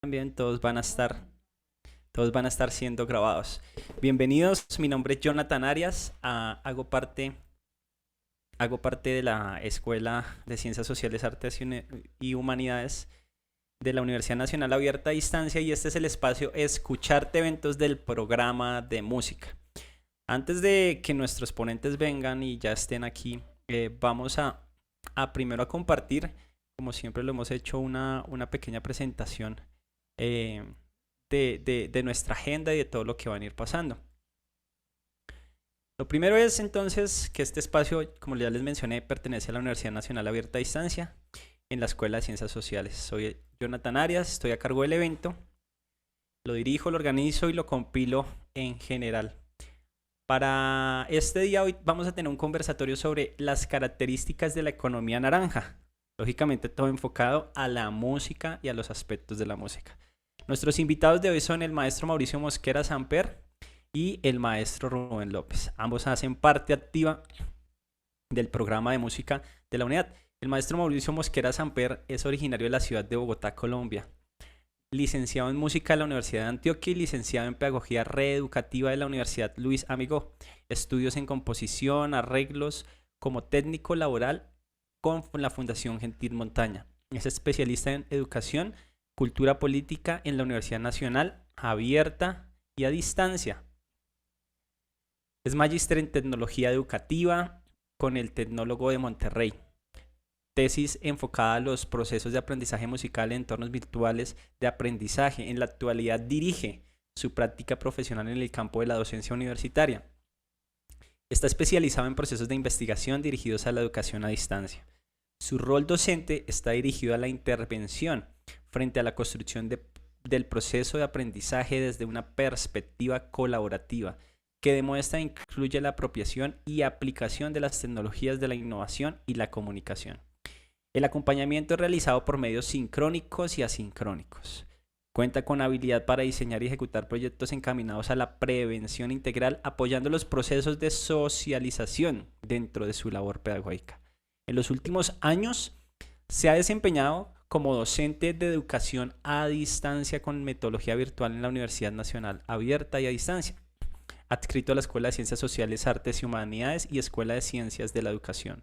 También todos van a estar siendo grabados. Bienvenidos, mi nombre es Jonathan Arias, hago parte de la Escuela de Ciencias Sociales, Artes y Humanidades de la Universidad Nacional Abierta a Distancia y este es el espacio Escucharte Eventos del programa de música. Antes de que nuestros ponentes vengan y ya estén aquí, vamos a primero a compartir, como siempre lo hemos hecho, una pequeña presentación eh, de nuestra agenda y de todo lo que van a ir pasando. Lo primero es entonces que este espacio, como ya les mencioné, pertenece a la Universidad Nacional Abierta a Distancia en la Escuela de Ciencias Sociales. Soy Jonathan Arias, estoy a cargo del evento, lo dirijo, lo organizo y lo compilo en general. Para este día hoy vamos a tener un conversatorio sobre las características de la economía naranja. Lógicamente todo enfocado a la música y a los aspectos de la música. Nuestros invitados de hoy son el maestro Mauricio Mosquera Samper y el maestro Rubén López. Ambos hacen parte activa del programa de música de la unidad. El maestro Mauricio Mosquera Samper es originario de la ciudad de Bogotá, Colombia. Licenciado en música de la Universidad de Antioquia y licenciado en pedagogía reeducativa de la Universidad Luis Amigó. Estudios en composición, arreglos como técnico laboral con la Fundación Gentil Montaña. Es especialista en educación, cultura política en la Universidad Nacional Abierta y a Distancia. Es magíster en tecnología educativa con el Tecnólogo de Monterrey. Tesis enfocada a los procesos de aprendizaje musical en entornos virtuales de aprendizaje. En la actualidad dirige su práctica profesional en el campo de la docencia universitaria. Está especializado en procesos de investigación dirigidos a la educación a distancia. Su rol docente está dirigido a la intervención frente a la construcción del proceso de aprendizaje desde una perspectiva colaborativa que demuestra e incluye la apropiación y aplicación de las tecnologías de la innovación y la comunicación. El acompañamiento es realizado por medios sincrónicos y asincrónicos. Cuenta con habilidad para diseñar y ejecutar proyectos encaminados a la prevención integral, apoyando los procesos de socialización dentro de su labor pedagógica. En los últimos años se ha desempeñado como docente de educación a distancia con metodología virtual en la Universidad Nacional Abierta y a Distancia. Adscrito a la Escuela de Ciencias Sociales, Artes y Humanidades y Escuela de Ciencias de la Educación.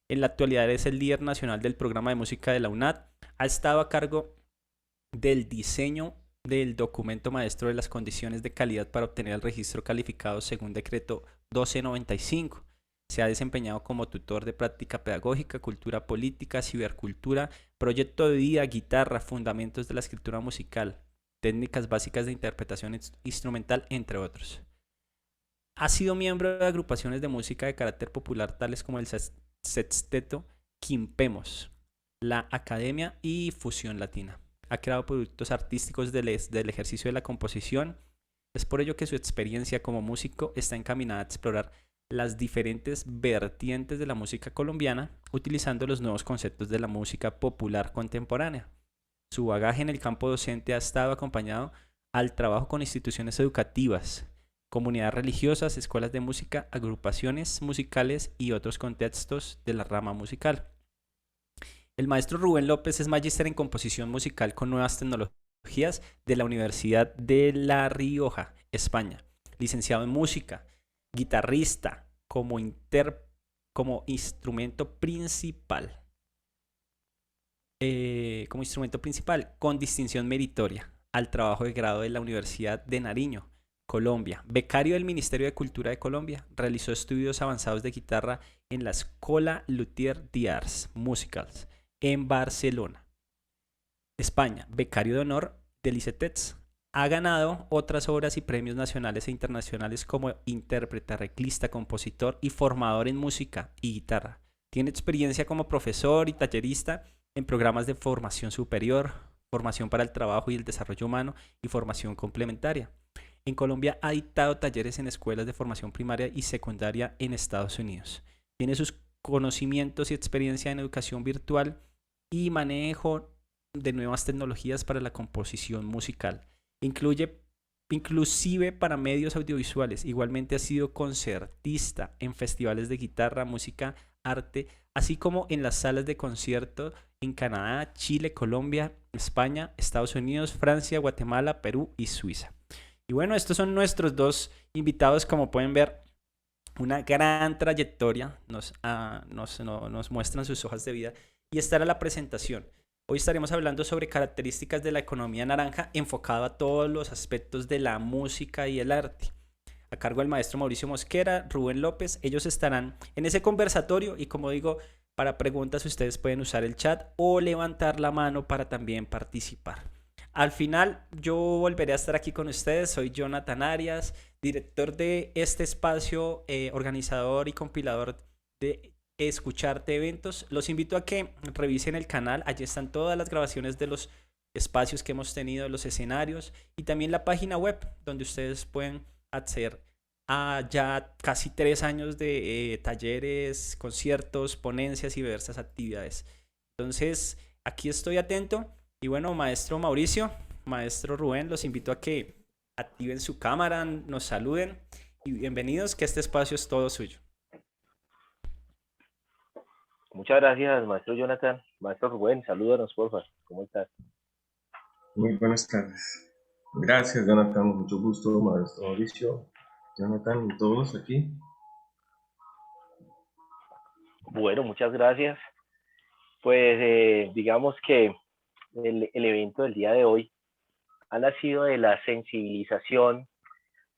En la actualidad es el líder nacional del programa de música de la UNAD. Ha estado a cargo del diseño del documento maestro de las condiciones de calidad para obtener el registro calificado según decreto 1295. Se ha desempeñado como tutor de práctica pedagógica, cultura política, cibercultura, proyecto de vida, guitarra, fundamentos de la escritura musical, técnicas básicas de interpretación instrumental, entre otros. Ha sido miembro de agrupaciones de música de carácter popular tales como el Sexteto Quimpemos, la Academia y Fusión Latina. Ha creado productos artísticos del ejercicio de la composición. Es por ello que su experiencia como músico está encaminada a explorar las diferentes vertientes de la música colombiana, utilizando los nuevos conceptos de la música popular contemporánea. Su bagaje en el campo docente ha estado acompañado al trabajo con instituciones educativas, comunidades religiosas, escuelas de música, agrupaciones musicales y otros contextos de la rama musical. El maestro Rubén López es magíster en composición musical con nuevas tecnologías de la Universidad de La Rioja, España. Licenciado en música, guitarrista como instrumento principal. Con distinción meritoria al trabajo de grado de la Universidad de Nariño, Colombia. Becario del Ministerio de Cultura de Colombia, realizó estudios avanzados de guitarra en la Escola Luthier d'Arts Musicals en Barcelona, España. Becario de honor del ICETEX. Ha ganado otras obras y premios nacionales e internacionales como intérprete, arreglista, compositor y formador en música y guitarra. Tiene experiencia como profesor y tallerista en programas de formación superior, formación para el trabajo y el desarrollo humano y formación complementaria. En Colombia ha dictado talleres en escuelas de formación primaria y secundaria en Estados Unidos. Tiene sus conocimientos y experiencia en educación virtual y manejo de nuevas tecnologías para la composición musical. Inclusive para medios audiovisuales. Igualmente ha sido concertista en festivales de guitarra, música, arte, así como en las salas de concierto en Canadá, Chile, Colombia, España, Estados Unidos, Francia, Guatemala, Perú y Suiza. Y bueno, estos son nuestros dos invitados, como pueden ver, una gran trayectoria, nos muestran sus hojas de vida y esta era la presentación. Hoy estaremos hablando sobre características de la economía naranja enfocado a todos los aspectos de la música y el arte. A cargo del maestro Mauricio Mosquera, Rubén López, ellos estarán en ese conversatorio y como digo, para preguntas ustedes pueden usar el chat o levantar la mano para también participar. Al final yo volveré a estar aquí con ustedes, soy Jonathan Arias, director de este espacio, organizador y compilador de Escucharte Eventos. Los invito a que revisen el canal, allí están todas las grabaciones de los espacios que hemos tenido, los escenarios y también la página web donde ustedes pueden acceder a ya casi 3 años de talleres, conciertos, ponencias y diversas actividades. Entonces, aquí estoy atento. Y bueno, maestro Mauricio, maestro Rubén, los invito a que activen su cámara, nos saluden y bienvenidos, que este espacio es todo suyo. Muchas gracias, maestro Jonathan. Maestro Rubén, salúdanos, por favor. ¿Cómo estás? Muy buenas tardes. Gracias, Jonathan. Mucho gusto, maestro Mauricio, Jonathan y todos aquí. Bueno, muchas gracias. Pues digamos que el evento del día de hoy ha nacido de la sensibilización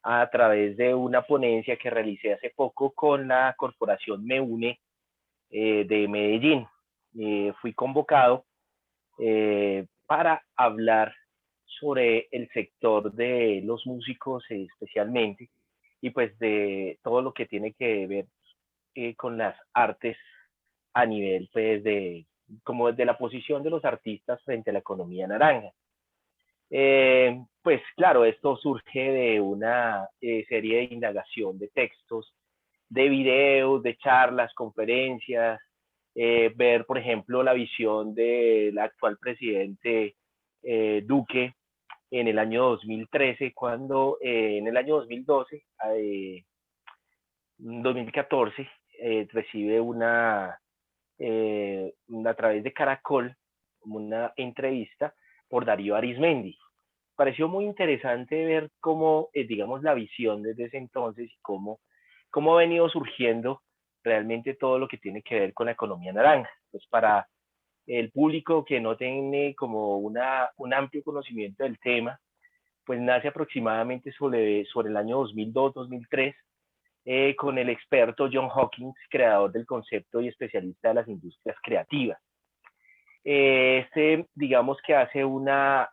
a través de una ponencia que realicé hace poco con la corporación MEUNE de Medellín. Fui convocado para hablar sobre el sector de los músicos especialmente y pues de todo lo que tiene que ver con las artes a nivel pues de como desde la posición de los artistas frente a la economía naranja. Pues claro, esto surge de una serie de indagación de textos, de videos, de charlas, conferencias, ver, por ejemplo, la visión del actual presidente Duque en el año 2013, cuando en el año 2012, 2014, recibe a través de Caracol, una entrevista por Darío Arizmendi. Pareció muy interesante ver cómo, digamos, la visión desde ese entonces y cómo ha venido surgiendo realmente todo lo que tiene que ver con la economía naranja. Pues para el público que no tiene como un amplio conocimiento del tema, pues nace aproximadamente sobre el año 2002-2003 con el experto John Hawkins, creador del concepto y especialista de las industrias creativas. Digamos que hace una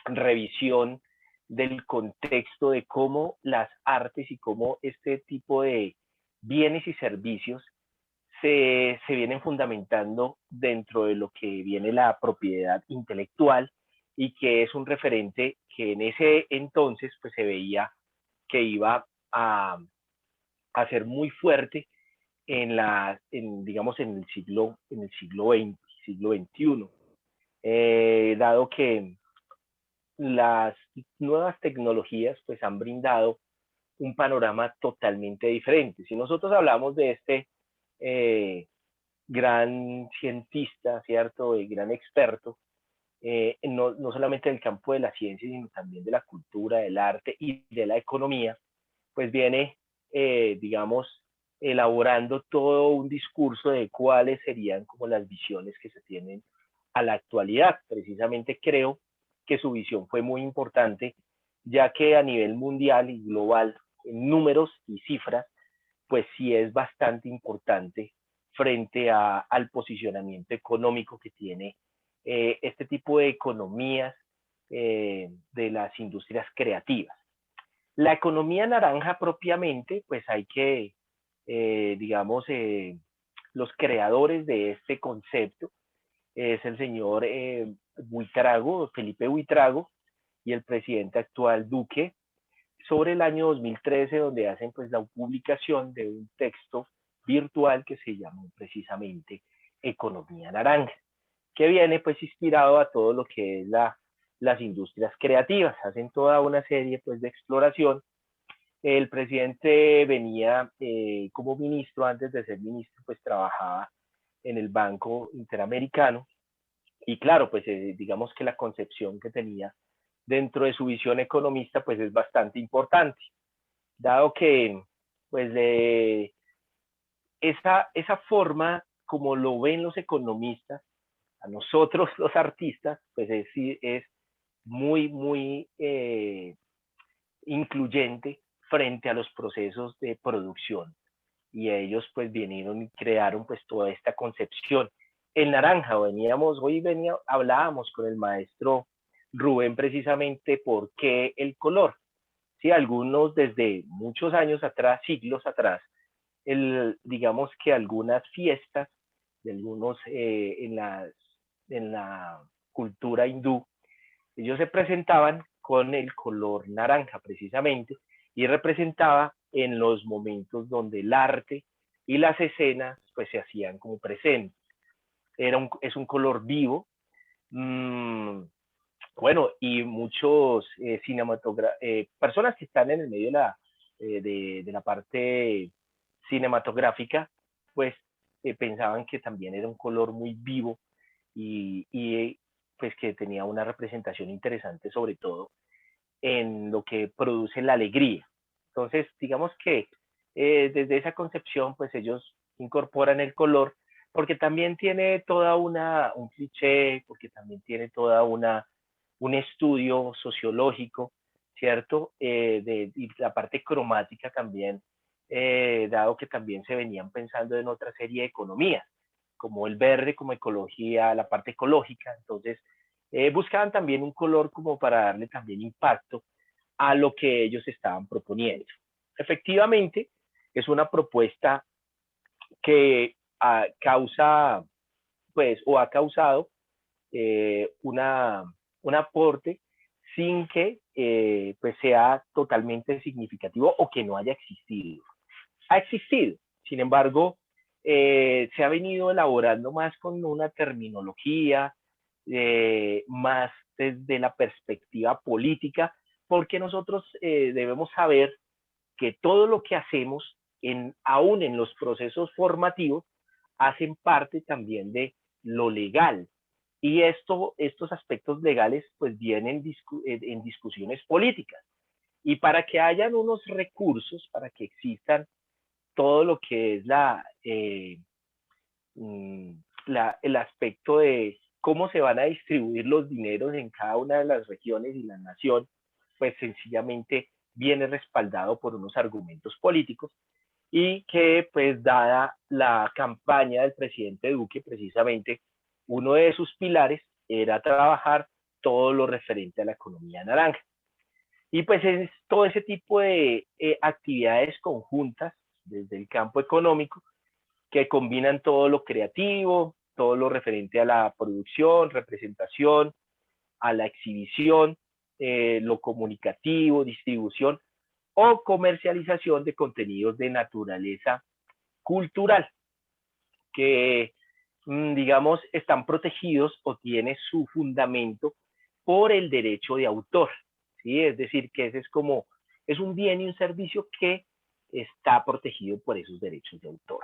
revisión del contexto de cómo las artes y cómo este tipo de bienes y servicios se vienen fundamentando dentro de lo que viene la propiedad intelectual y que es un referente que en ese entonces pues se veía que iba a ser muy fuerte digamos en el siglo XX, siglo XXI, dado que las nuevas tecnologías pues han brindado un panorama totalmente diferente. Si nosotros hablamos de este gran cientista, ¿cierto? Gran experto, no solamente del campo de la ciencia, sino también de la cultura, del arte y de la economía, pues viene, digamos, elaborando todo un discurso de cuáles serían como las visiones que se tienen a la actualidad. Precisamente creo que su visión fue muy importante, ya que a nivel mundial y global, en números y cifras, pues sí es bastante importante frente al posicionamiento económico que tiene este tipo de economías de las industrias creativas. La economía naranja propiamente, pues hay que, digamos, los creadores de este concepto es el señor Buitrago, Felipe Buitrago, y el presidente actual Duque, sobre el año 2013, donde hacen pues la publicación de un texto virtual que se llama precisamente Economía Naranja, que viene pues inspirado a todo lo que es las industrias creativas. Hacen toda una serie pues de exploración. El presidente venía como ministro, antes de ser ministro, pues trabajaba en el Banco Interamericano. Y claro, pues digamos que la concepción que tenía dentro de su visión economista pues es bastante importante, dado que pues esa forma como lo ven los economistas, a nosotros los artistas, pues es muy, muy incluyente frente a los procesos de producción. Y ellos pues vinieron y crearon pues toda esta concepción. El naranja, hablábamos con el maestro Rubén precisamente por qué el color. Sí, algunos desde muchos años atrás, siglos atrás, digamos que algunas fiestas de algunos en la cultura hindú, ellos se presentaban con el color naranja precisamente y representaba en los momentos donde el arte y las escenas pues se hacían como presentes. Es un color vivo. mmm, bueno, y muchos personas que están en el medio de la parte cinematográfica, pues pensaban que también era un color muy vivo y pues que tenía una representación interesante, sobre todo en lo que produce la alegría. Entonces, digamos que desde esa concepción, pues ellos incorporan el color, porque también tiene un cliché, porque también tiene un estudio sociológico, ¿cierto? Y la parte cromática también, dado que también se venían pensando en otra serie de economías, como el verde, como ecología, la parte ecológica. Entonces, buscaban también un color como para darle también impacto a lo que ellos estaban proponiendo. Efectivamente, es una propuesta que causa, pues, o ha causado un aporte sin que pues sea totalmente significativo o que no haya existido. Ha existido, sin embargo, se ha venido elaborando más con una terminología, más desde la perspectiva política, porque nosotros debemos saber que todo lo que hacemos, aún en los procesos formativos, hacen parte también de lo legal. Y estos aspectos legales pues vienen en discusiones políticas. Y para que hayan unos recursos, para que existan todo lo que es el aspecto de cómo se van a distribuir los dineros en cada una de las regiones y la nación, pues sencillamente viene respaldado por unos argumentos políticos y que pues dada la campaña del presidente Duque, precisamente uno de sus pilares era trabajar todo lo referente a la economía naranja. Y pues es todo ese tipo de actividades conjuntas desde el campo económico que combinan todo lo creativo, todo lo referente a la producción, representación, a la exhibición, lo comunicativo, distribución o comercialización de contenidos de naturaleza cultural que, digamos, están protegidos o tienen su fundamento por el derecho de autor. ¿Sí? Es decir, que ese es un bien y un servicio que está protegido por esos derechos de autor.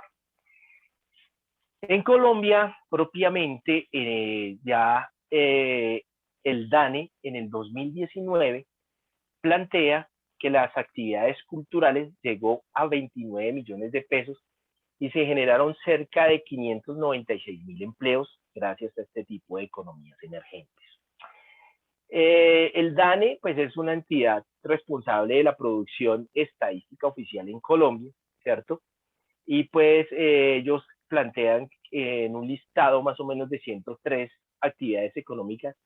En Colombia, propiamente, el DANE en el 2019 plantea que las actividades culturales llegó a 29 millones de pesos y se generaron cerca de 596.000 empleos gracias a este tipo de economías emergentes. El DANE pues, es una entidad responsable de la producción estadística oficial en Colombia, ¿cierto? Y pues ellos plantean en un listado más o menos de 103 actividades económicas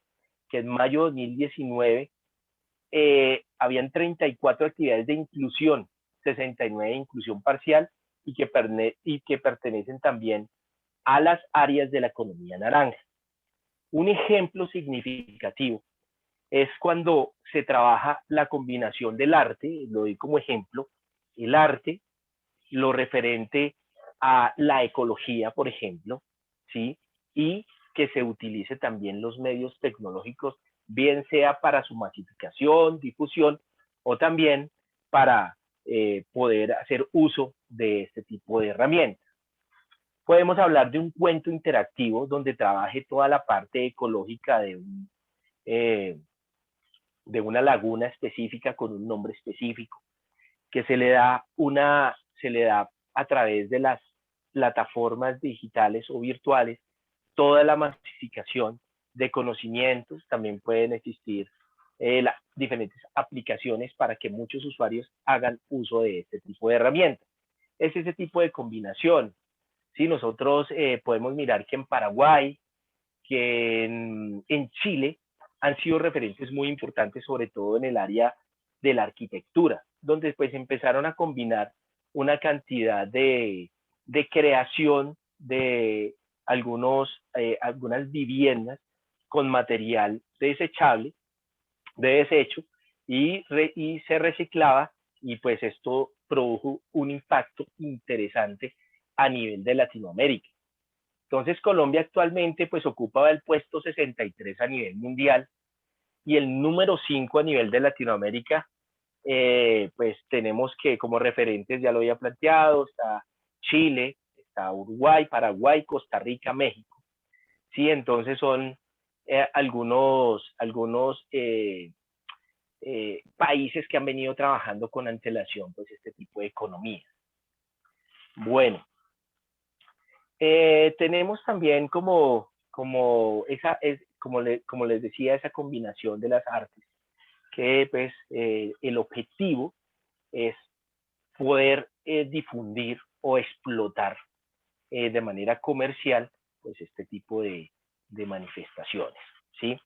que en mayo de 2019 habían 34 actividades de inclusión, 69 de inclusión parcial y que pertenecen también a las áreas de la economía naranja. Un ejemplo significativo es cuando se trabaja la combinación del arte, lo doy como ejemplo, el arte, lo referente a la ecología, por ejemplo, ¿sí? Y que se utilice también los medios tecnológicos, bien sea para su masificación, difusión, o también para poder hacer uso de este tipo de herramientas. Podemos hablar de un cuento interactivo donde trabaje toda la parte ecológica eh, de una laguna específica con un nombre específico, que se le da a través de las plataformas digitales o virtuales toda la masificación de conocimientos. También pueden existir diferentes aplicaciones para que muchos usuarios hagan uso de este tipo de herramientas. Es ese tipo de combinación. ¿Sí? Nosotros podemos mirar que en Paraguay, que en Chile han sido referentes muy importantes, sobre todo en el área de la arquitectura, donde pues empezaron a combinar una cantidad de creación de algunas viviendas con material desechable, de desecho, y se reciclaba, y pues esto produjo un impacto interesante a nivel de Latinoamérica. Entonces Colombia actualmente pues ocupa el puesto 63 a nivel mundial y el número 5 a nivel de Latinoamérica. Pues tenemos que como referentes, ya lo había planteado, está Chile, está Uruguay, Paraguay, Costa Rica, México. Sí, entonces son algunos países que han venido trabajando con antelación pues este tipo de economía. Bueno, tenemos también como les decía, esa combinación de las artes, que pues el objetivo es poder difundir o explotar de manera comercial pues este tipo de manifestaciones, ¿sí?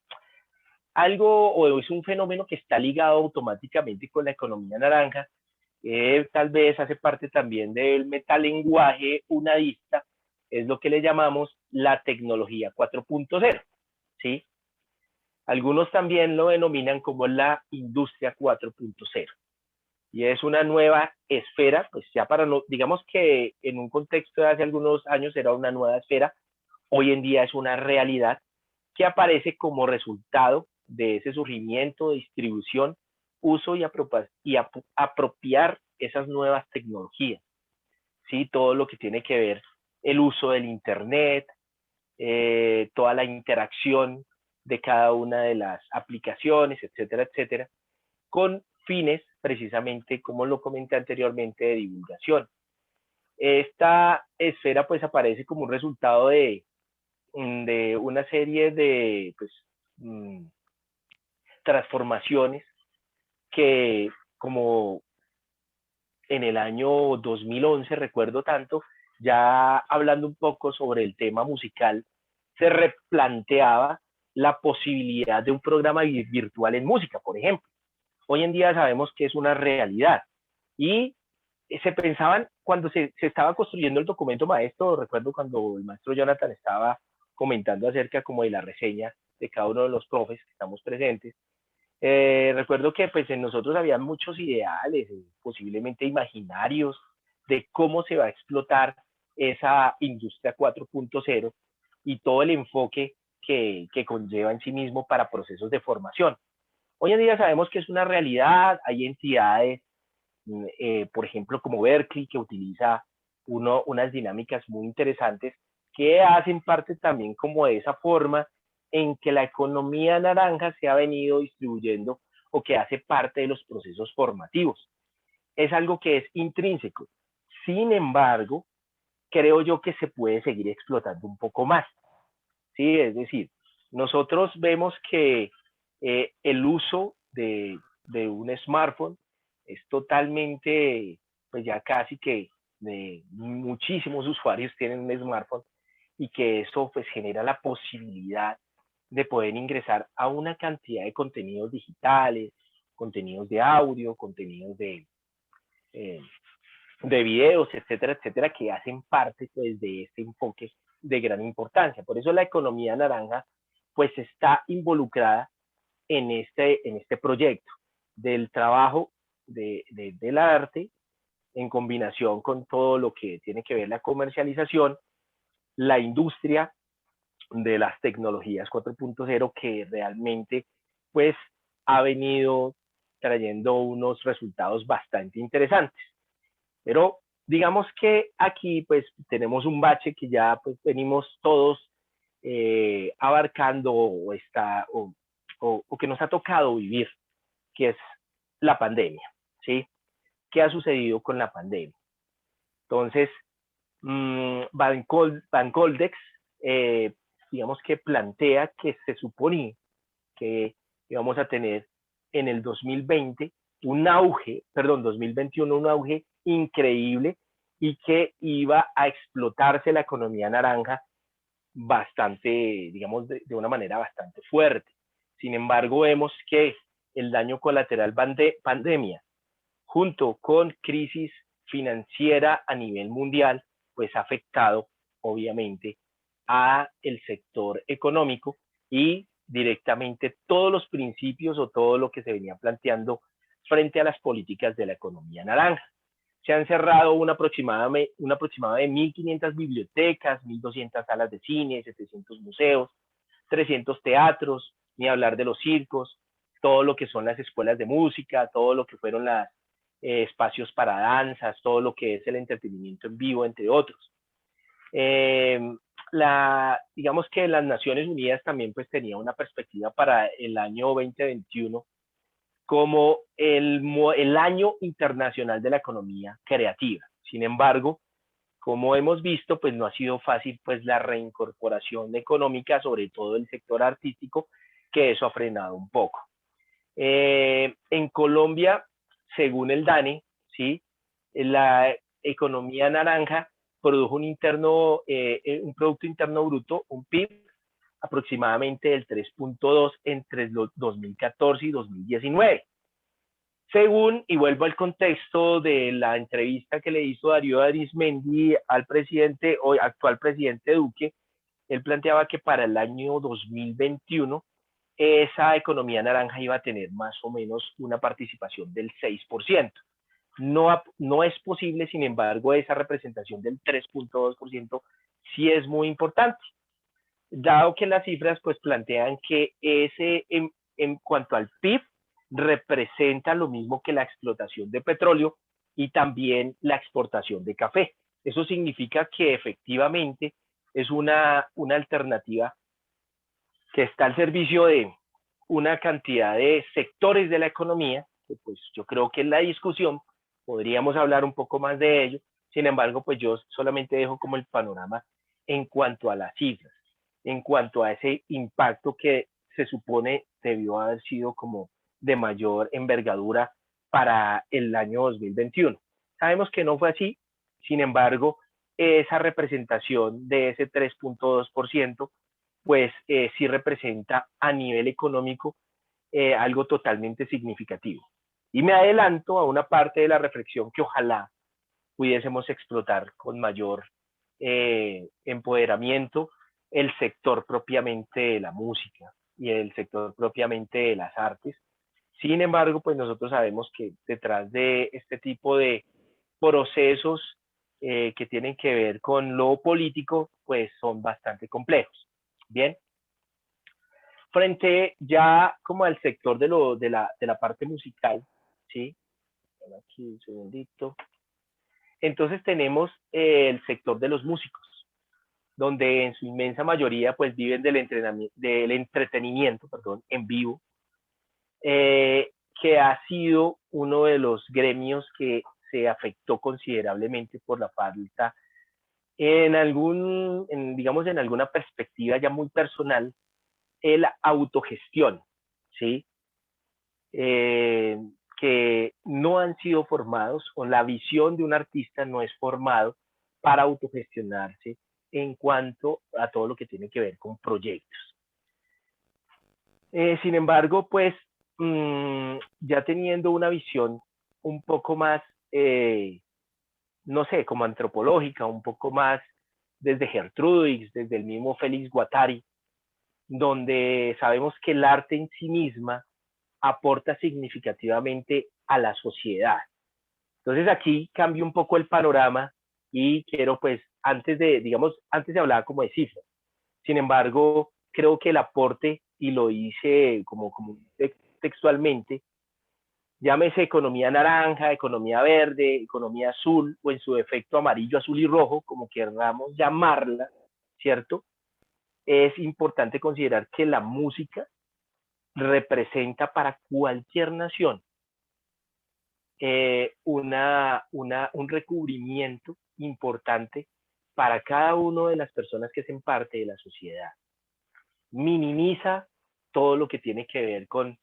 Algo o es un fenómeno que está ligado automáticamente con la economía naranja, tal vez hace parte también del metalenguaje unadista, es lo que le llamamos la tecnología 4.0, ¿sí? Algunos también lo denominan como la industria 4.0, y es una nueva esfera, pues ya para no, digamos que en un contexto de hace algunos años era una nueva esfera, hoy en día es una realidad que aparece como resultado de ese surgimiento, distribución, uso y apropiar esas nuevas tecnologías, ¿sí? Todo lo que tiene que ver el uso del Internet, toda la interacción de cada una de las aplicaciones, etcétera, etcétera, con fines precisamente, como lo comenté anteriormente, de divulgación. Esta esfera pues aparece como un resultado de una serie de pues, transformaciones que, como en el año 2011, recuerdo tanto, ya hablando un poco sobre el tema musical, se replanteaba la posibilidad de un programa virtual en música, por ejemplo. Hoy en día sabemos que es una realidad, y se pensaban cuando se estaba construyendo el documento maestro. Recuerdo cuando el maestro Jonathan estaba comentando acerca como de la reseña de cada uno de los profes que estamos presentes. Recuerdo que pues en nosotros había muchos ideales, posiblemente imaginarios, de cómo se va a explotar esa industria 4.0 y todo el enfoque que conlleva en sí mismo para procesos de formación. Hoy en día sabemos que es una realidad. Hay entidades, por ejemplo, como Berkeley, que utiliza unas dinámicas muy interesantes que hacen parte también como de esa forma en que la economía naranja se ha venido distribuyendo o que hace parte de los procesos formativos. Es algo que es intrínseco. Sin embargo, creo yo que se puede seguir explotando un poco más. ¿Sí? Es decir, nosotros vemos que el uso de un smartphone es totalmente, pues ya casi que muchísimos usuarios tienen un smartphone, y que eso pues genera la posibilidad de poder ingresar a una cantidad de contenidos digitales, contenidos de audio, contenidos eh, de videos, etcétera, etcétera, que hacen parte pues de este enfoque de gran importancia. Por eso la economía naranja pues está involucrada en este proyecto del trabajo del arte, en combinación con todo lo que tiene que ver la comercialización, la industria de las tecnologías 4.0, que realmente pues ha venido trayendo unos resultados bastante interesantes. Pero digamos que aquí pues tenemos un bache que ya pues venimos todos abarcando o que nos ha tocado vivir, que es la pandemia, ¿sí? ¿Qué ha sucedido con la pandemia? Entonces, Bancoldex, digamos que plantea que se suponía que íbamos a tener en el 2020 un auge, perdón, 2021 un auge increíble y que iba a explotarse la economía naranja bastante, digamos, de una manera bastante fuerte. Sin embargo, vemos que el daño colateral pandemia, junto con crisis financiera a nivel mundial, pues ha afectado, obviamente, a el sector económico y directamente todos los principios o todo lo que se venía planteando frente a las políticas de la economía naranja. Se han cerrado un aproximado de 1.500 bibliotecas, 1.200 salas de cine, 700 museos, 300 teatros, ni hablar de los circos, todo lo que son las escuelas de música, todo lo que fueron los espacios para danzas, todo lo que es el entretenimiento en vivo, entre otros. Digamos que las Naciones Unidas también pues tenía una perspectiva para el año 2021 como el año internacional de la economía creativa. Sin embargo, como hemos visto, pues no ha sido fácil pues la reincorporación económica, sobre todo el sector artístico, que eso ha frenado un poco. En Colombia, según el DANE, ¿sí? La economía naranja produjo un Producto Interno Bruto, un PIB, aproximadamente del 3.2 entre 2014 y 2019. Según, y vuelvo al contexto de la entrevista que le hizo Darío Arizmendi al presidente, o actual presidente Duque, él planteaba que para el año 2021 esa economía naranja iba a tener más o menos una participación del 6%. No es posible, sin embargo, esa representación del 3.2% sí es muy importante, dado que las cifras pues plantean que en cuanto al PIB representa lo mismo que la explotación de petróleo y también la exportación de café. Eso significa que efectivamente es una alternativa que está al servicio de una cantidad de sectores de la economía, que pues yo creo que en la discusión podríamos hablar un poco más de ello. Sin embargo, pues yo solamente dejo como el panorama en cuanto a las cifras, en cuanto a ese impacto que se supone debió haber sido como de mayor envergadura para el año 2021. Sabemos que no fue así, sin embargo, esa representación de ese 3.2%, pues sí representa a nivel económico algo totalmente significativo. Y me adelanto a una parte de la reflexión que ojalá pudiésemos explotar con mayor empoderamiento el sector propiamente de la música y el sector propiamente de las artes. Sin embargo, pues nosotros sabemos que detrás de este tipo de procesos que tienen que ver con lo político, pues son bastante complejos. Bien, frente ya como al sector de la parte musical, ¿sí? Aquí un segundito. Entonces tenemos el sector de los músicos, donde en su inmensa mayoría pues viven del entretenimiento, perdón, en vivo, que ha sido uno de los gremios que se afectó considerablemente por la falta digamos, en alguna perspectiva ya muy personal, la autogestión, ¿sí? Que no han sido formados o la visión de un artista no es formado para autogestionarse en cuanto a todo lo que tiene que ver con proyectos. Sin embargo, pues ya teniendo una visión un poco más, no sé, como antropológica, un poco más desde Gertrudis, desde el mismo Félix Guattari, donde sabemos que el arte en sí misma aporta significativamente a la sociedad. Entonces aquí cambia un poco el panorama y quiero pues, antes se hablaba como de cifras. Sin embargo, creo que el aporte, y lo hice como textualmente, llámese economía naranja, economía verde, economía azul o en su defecto amarillo, azul y rojo, como queramos llamarla, ¿cierto? Es importante considerar que la música representa para cualquier nación un recubrimiento importante para cada una de las personas que hacen parte de la sociedad. Minimiza todo lo que tiene que ver con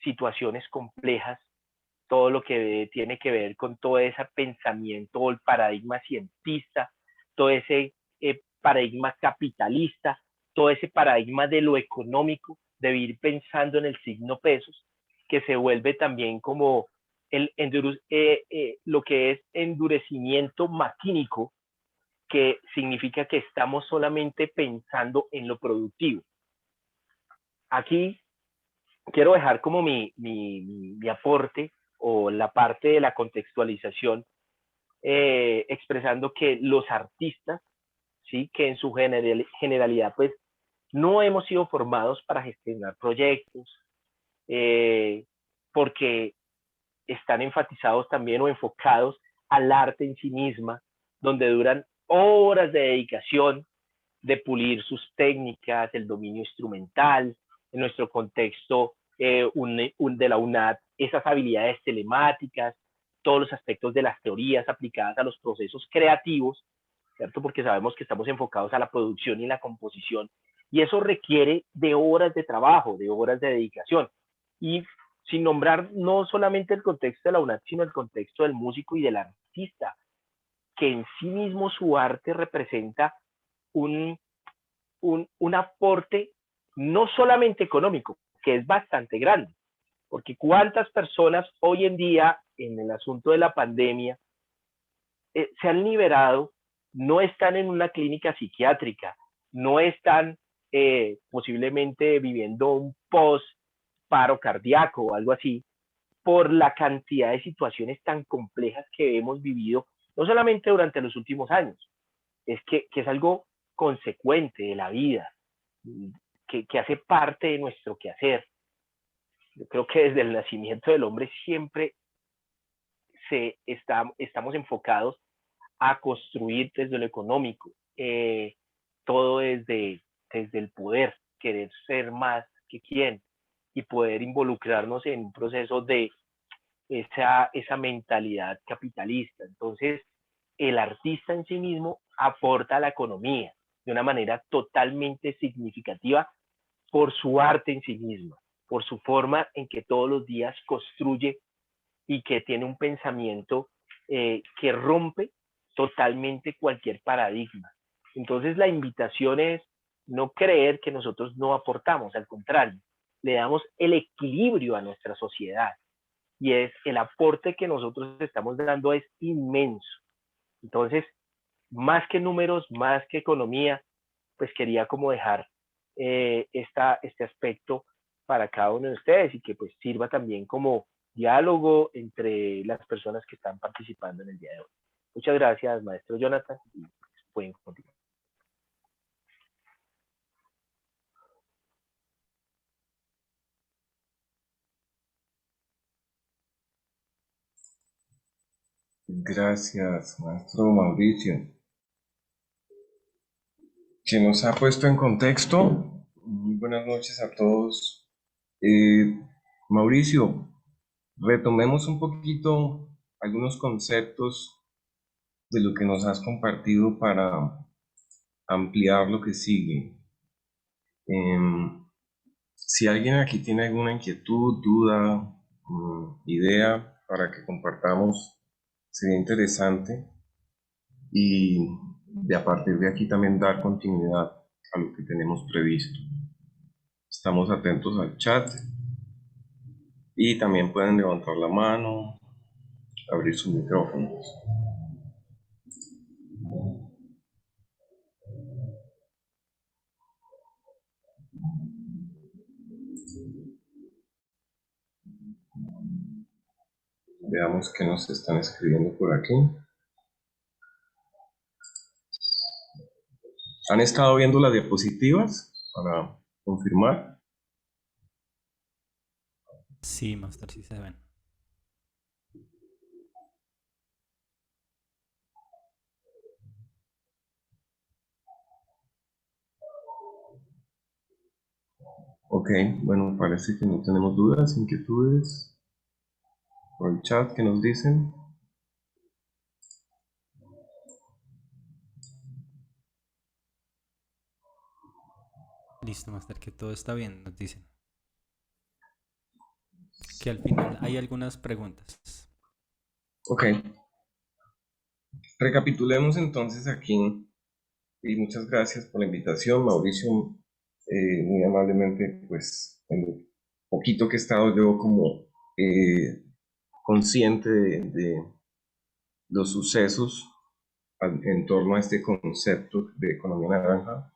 situaciones complejas, todo lo que tiene que ver con todo ese pensamiento o el paradigma cientista, todo ese paradigma capitalista, todo ese paradigma de lo económico, de ir pensando en el signo pesos, que se vuelve también como lo que es endurecimiento maquínico, que significa que estamos solamente pensando en lo productivo. Aquí quiero dejar como mi aporte o la parte de la contextualización, expresando que los artistas, ¿sí? Que en su generalidad, pues, no hemos sido formados para gestionar proyectos, porque están enfatizados también o enfocados al arte en sí misma, donde duran horas de dedicación, de pulir sus técnicas, el dominio instrumental, en nuestro contexto de la UNAD, esas habilidades telemáticas, todos los aspectos de las teorías aplicadas a los procesos creativos, ¿cierto? Porque sabemos que estamos enfocados a la producción y la composición, y eso requiere de horas de trabajo, de horas de dedicación. Y sin nombrar no solamente el contexto de la UNAD, sino el contexto del músico y del artista, que en sí mismo su arte representa un, un aporte no solamente económico, que es bastante grande, porque cuántas personas hoy en día en el asunto de la pandemia se han liberado, no están en una clínica psiquiátrica, no están posiblemente viviendo un post paro cardíaco o algo así, por la cantidad de situaciones tan complejas que hemos vivido, no solamente durante los últimos años, que es algo consecuente de la vida, que hace parte de nuestro quehacer. Yo creo que desde el nacimiento del hombre siempre estamos enfocados a construir desde lo económico, todo desde el poder, querer ser más que quien y poder involucrarnos en un proceso de esa mentalidad capitalista. Entonces, el artista en sí mismo aporta a la economía de una manera totalmente significativa por su arte en sí misma, por su forma en que todos los días construye y que tiene un pensamiento que rompe totalmente cualquier paradigma. Entonces la invitación es no creer que nosotros no aportamos, al contrario, le damos el equilibrio a nuestra sociedad y es el aporte que nosotros estamos dando es inmenso. Entonces, más que números, más que economía, pues quería como dejar este aspecto para cada uno de ustedes y que pues sirva también como diálogo entre las personas que están participando en el día de hoy. Muchas gracias, maestro Jonathan, y pueden continuar. Gracias, maestro Mauricio, que nos ha puesto en contexto. Muy buenas noches a todos. Mauricio, retomemos un poquito algunos conceptos de lo que nos has compartido para ampliar lo que sigue. Si alguien aquí tiene alguna inquietud, duda, idea para que compartamos, sería interesante. Y a partir de aquí también dar continuidad a lo que tenemos previsto. Estamos atentos al chat y también pueden levantar la mano, abrir sus micrófonos. Veamos qué nos están escribiendo por aquí. ¿Han estado viendo las diapositivas para confirmar? Sí, Master, sí se ven. Ok, bueno, parece que no tenemos dudas, inquietudes por el chat que nos dicen. Listo, Master, que todo está bien, nos dicen. Que al final hay algunas preguntas. Ok, recapitulemos entonces aquí y muchas gracias por la invitación, Mauricio, muy amablemente, pues en el poquito que he estado yo como consciente de los sucesos en torno a este concepto de economía naranja.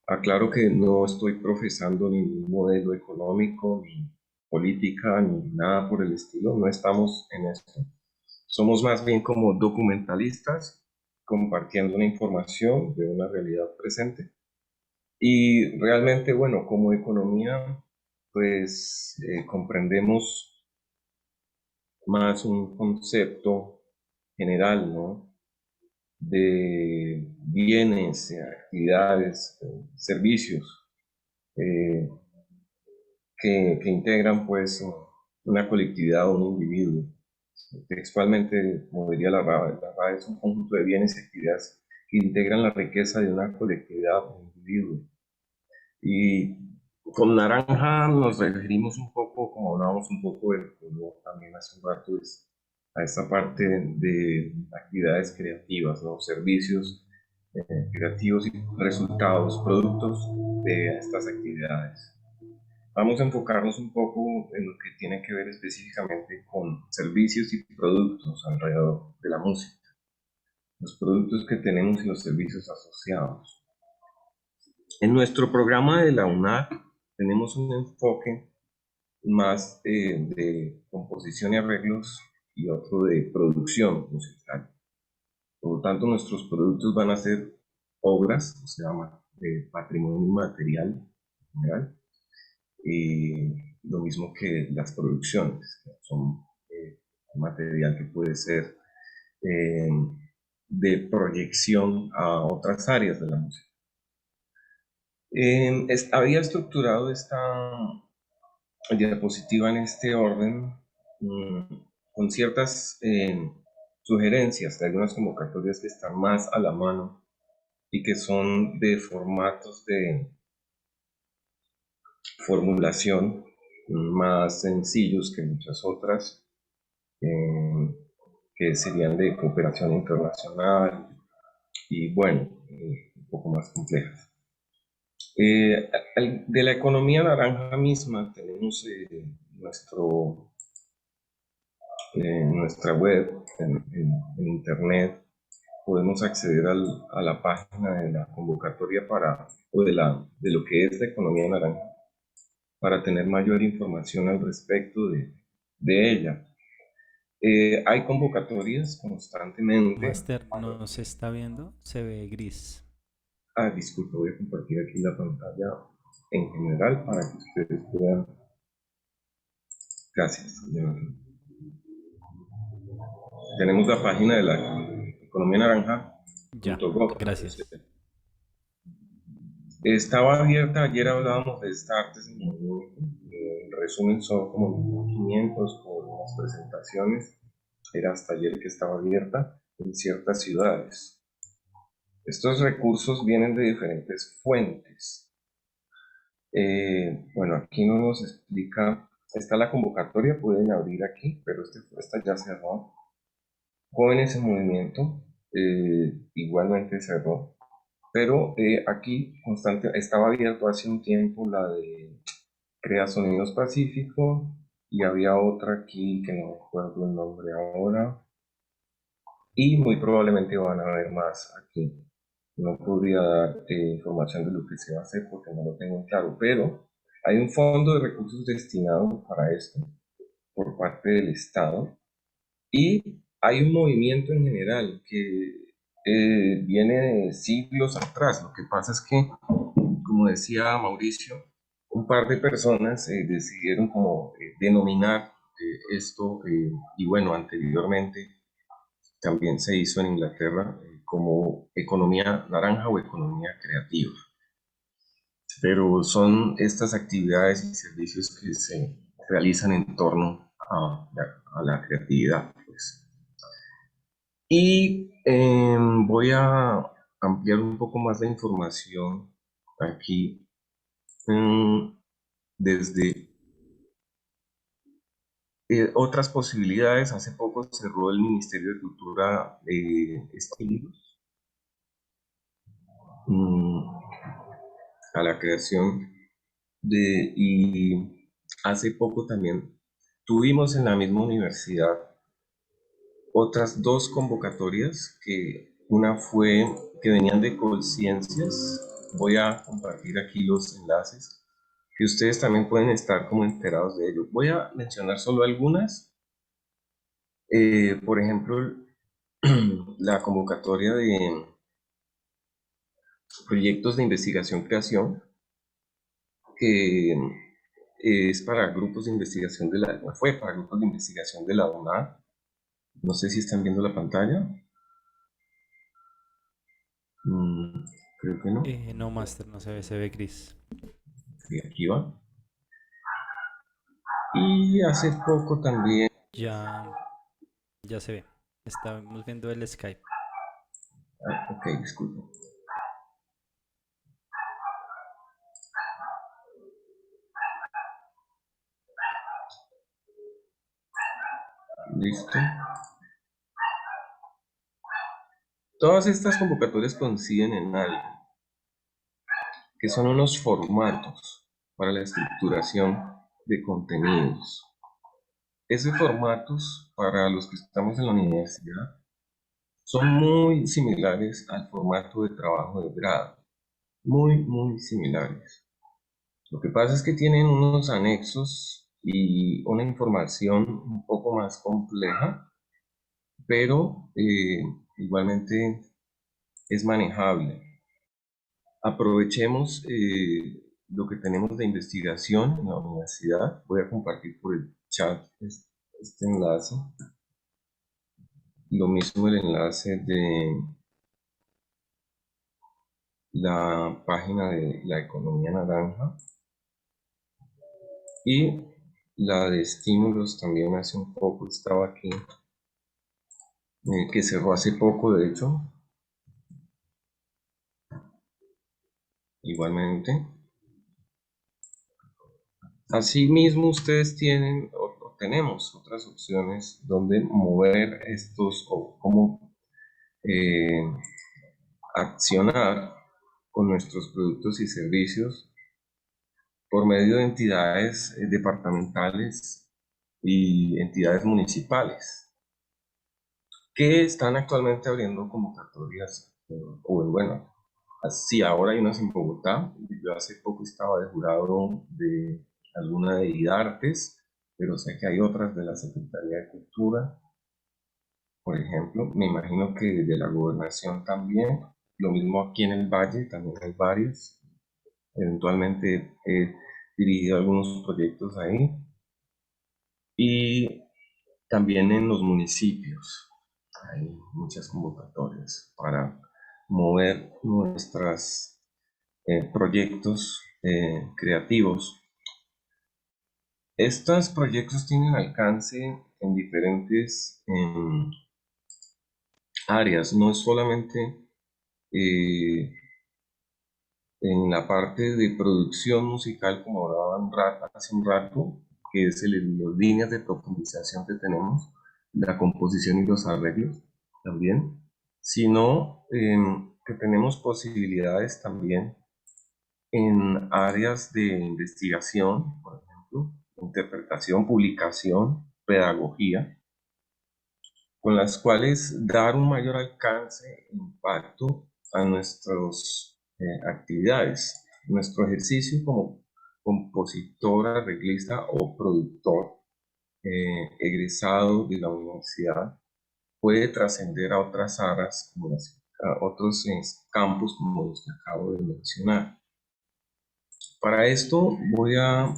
Aclaro que no estoy profesando ningún modelo económico, ni política, ni nada por el estilo, no estamos en esto. Somos más bien como documentalistas compartiendo una información de una realidad presente. Y realmente, bueno, como economía, pues comprendemos más un concepto general, ¿no? De bienes, actividades, servicios eh, que integran pues una colectividad o un individuo. Textualmente, como diría la RAE es un conjunto de bienes y actividades que integran la riqueza de una colectividad o un individuo. Y con naranja nos referimos un poco, como hablábamos un poco del color también hace un rato, a esta parte de actividades creativas, ¿no? Servicios creativos y resultados, productos de estas actividades. Vamos a enfocarnos un poco en lo que tiene que ver específicamente con servicios y productos alrededor de la música, los productos que tenemos y los servicios asociados. En nuestro programa de la UNAC tenemos un enfoque más de composición y arreglos y otro de producción musical. Por lo tanto, nuestros productos van a ser obras, o sea, de patrimonio inmaterial general, y lo mismo que las producciones, que son material que puede ser eh, de proyección a otras áreas de la música. Había estructurado esta diapositiva en este orden con ciertas sugerencias de algunas convocatorias que están más a la mano y que son de formatos de formulación más sencillos que muchas otras, eh, que serían de cooperación internacional y bueno, un poco más complejas. De la economía naranja misma tenemos nuestra web en internet. Podemos acceder a la página de la convocatoria o de lo que es la economía naranja para tener mayor información al respecto de ella. Hay convocatorias constantemente. Master, ¿no se está viendo? Se ve gris. Disculpe, voy a compartir aquí la pantalla en general para que ustedes puedan. Gracias. Tenemos la página de la economía Ya, naranja.gov. gracias. Estaba abierta, ayer hablábamos de esta artes en movimiento. En resumen, son como 1500 por las presentaciones. Era hasta ayer que estaba abierta en ciertas ciudades. Estos recursos vienen de diferentes fuentes. Bueno, aquí no nos explica, está la convocatoria, pueden abrir aquí, pero esta ya cerró. Jóvenes en Movimiento, igualmente cerró, pero aquí estaba abierto hace un tiempo la de Crea Sonidos Pacífico y había otra aquí que no recuerdo el nombre ahora y muy probablemente van a haber más aquí. No podría dar información de lo que se va a hacer porque no lo tengo en claro, pero hay un fondo de recursos destinado para esto por parte del Estado y hay un movimiento en general que viene de siglos atrás. Lo que pasa es que, como decía Mauricio, un par de personas decidieron como denominar esto, y bueno, anteriormente también se hizo en Inglaterra como economía naranja o economía creativa. Pero son estas actividades y servicios que se realizan en torno a la creatividad, pues. Y voy a ampliar un poco más la información aquí, desde otras posibilidades. Hace poco cerró el Ministerio de Cultura estímulos a la creación y hace poco también tuvimos en la misma universidad otras dos convocatorias, que una fue que venían de Colciencias. Voy a compartir aquí los enlaces que ustedes también pueden estar como enterados de ello. Voy a mencionar solo algunas. Por ejemplo, la convocatoria de proyectos de investigación-creación, que es para grupos de investigación fue para grupos de investigación de la UNAD. No sé si están viendo la pantalla. Creo que no. No, Master, no se ve gris. Sí, aquí va. Y hace poco también. Ya, ya se ve. Estamos viendo el Skype. Ok, disculpe. Listo. Todas estas convocatorias coinciden en algo, que son unos formatos para la estructuración de contenidos. Esos formatos, para los que estamos en la universidad, son muy similares al formato de trabajo de grado. Muy similares. Lo que pasa es que tienen unos anexos y una información un poco más compleja, pero igualmente es manejable. Aprovechemos lo que tenemos de investigación en la universidad. Voy a compartir por el chat este enlace. Lo mismo el enlace de la página de la economía naranja y la de estímulos también. Hace un poco estaba aquí, que cerró hace poco, de hecho. Igualmente. Asimismo, ustedes tienen o tenemos otras opciones donde mover estos, o cómo accionar con nuestros productos y servicios por medio de entidades departamentales y entidades municipales que están actualmente abriendo convocatorias, o bueno, sí, ahora hay unas en Bogotá. Yo hace poco estaba de jurado de alguna de IDARTES, pero sé que hay otras de la Secretaría de Cultura, por ejemplo. Me imagino que de la Gobernación también. Lo mismo aquí en el Valle, también hay varias. Eventualmente he dirigido algunos proyectos ahí. Y también en los municipios hay muchas convocatorias para mover nuestros proyectos creativos. Estos proyectos tienen alcance en diferentes áreas, no es solamente eh, en la parte de producción musical, como hablaba hace un rato, que es las líneas de profundización que tenemos, la composición y los arreglos también, sino que tenemos posibilidades también en áreas de investigación, por ejemplo, interpretación, publicación, pedagogía, con las cuales dar un mayor alcance e impacto a nuestras actividades. Nuestro ejercicio como compositor, arreglista o productor egresado de la universidad puede trascender a otras áreas, como a otros campos, como los que acabo de mencionar. Para esto voy a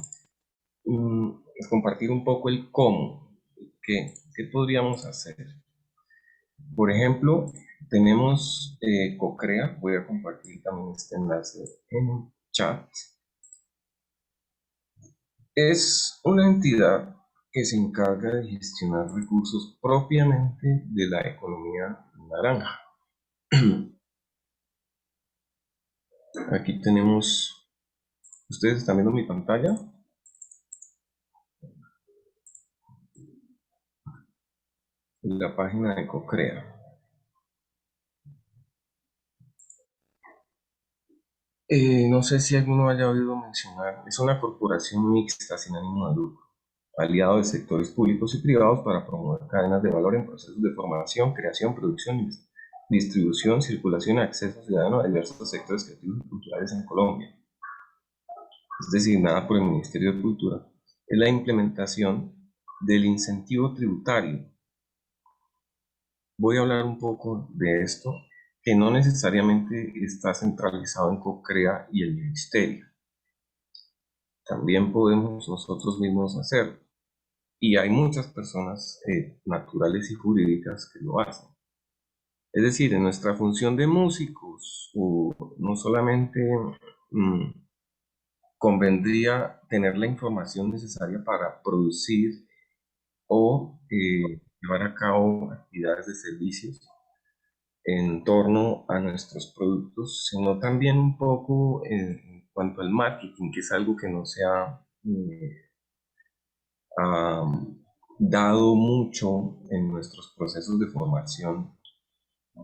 compartir un poco el cómo, qué podríamos hacer. Por ejemplo, tenemos CoCrea, voy a compartir también este enlace en el chat. Es una entidad que se encarga de gestionar recursos propiamente de la economía naranja. Aquí tenemos, ¿ustedes están viendo mi pantalla? La página de CoCrea. No sé si alguno haya oído mencionar, es una corporación mixta sin ánimo de lucro, aliado de sectores públicos y privados para promover cadenas de valor en procesos de formación, creación, producción, distribución, circulación y acceso ciudadano a diversos sectores creativos y culturales en Colombia. Es designada por el Ministerio de Cultura, es la implementación del incentivo tributario. Voy a hablar un poco de esto, que no necesariamente está centralizado en CoCrea y el Ministerio. También podemos nosotros mismos hacerlo. Y hay muchas personas naturales y jurídicas que lo hacen. Es decir, en nuestra función de músicos, no solamente convendría tener la información necesaria para producir o llevar a cabo actividades de servicios en torno a nuestros productos, sino también un poco en cuanto al marketing, que es algo que no se ha dado mucho en nuestros procesos de formación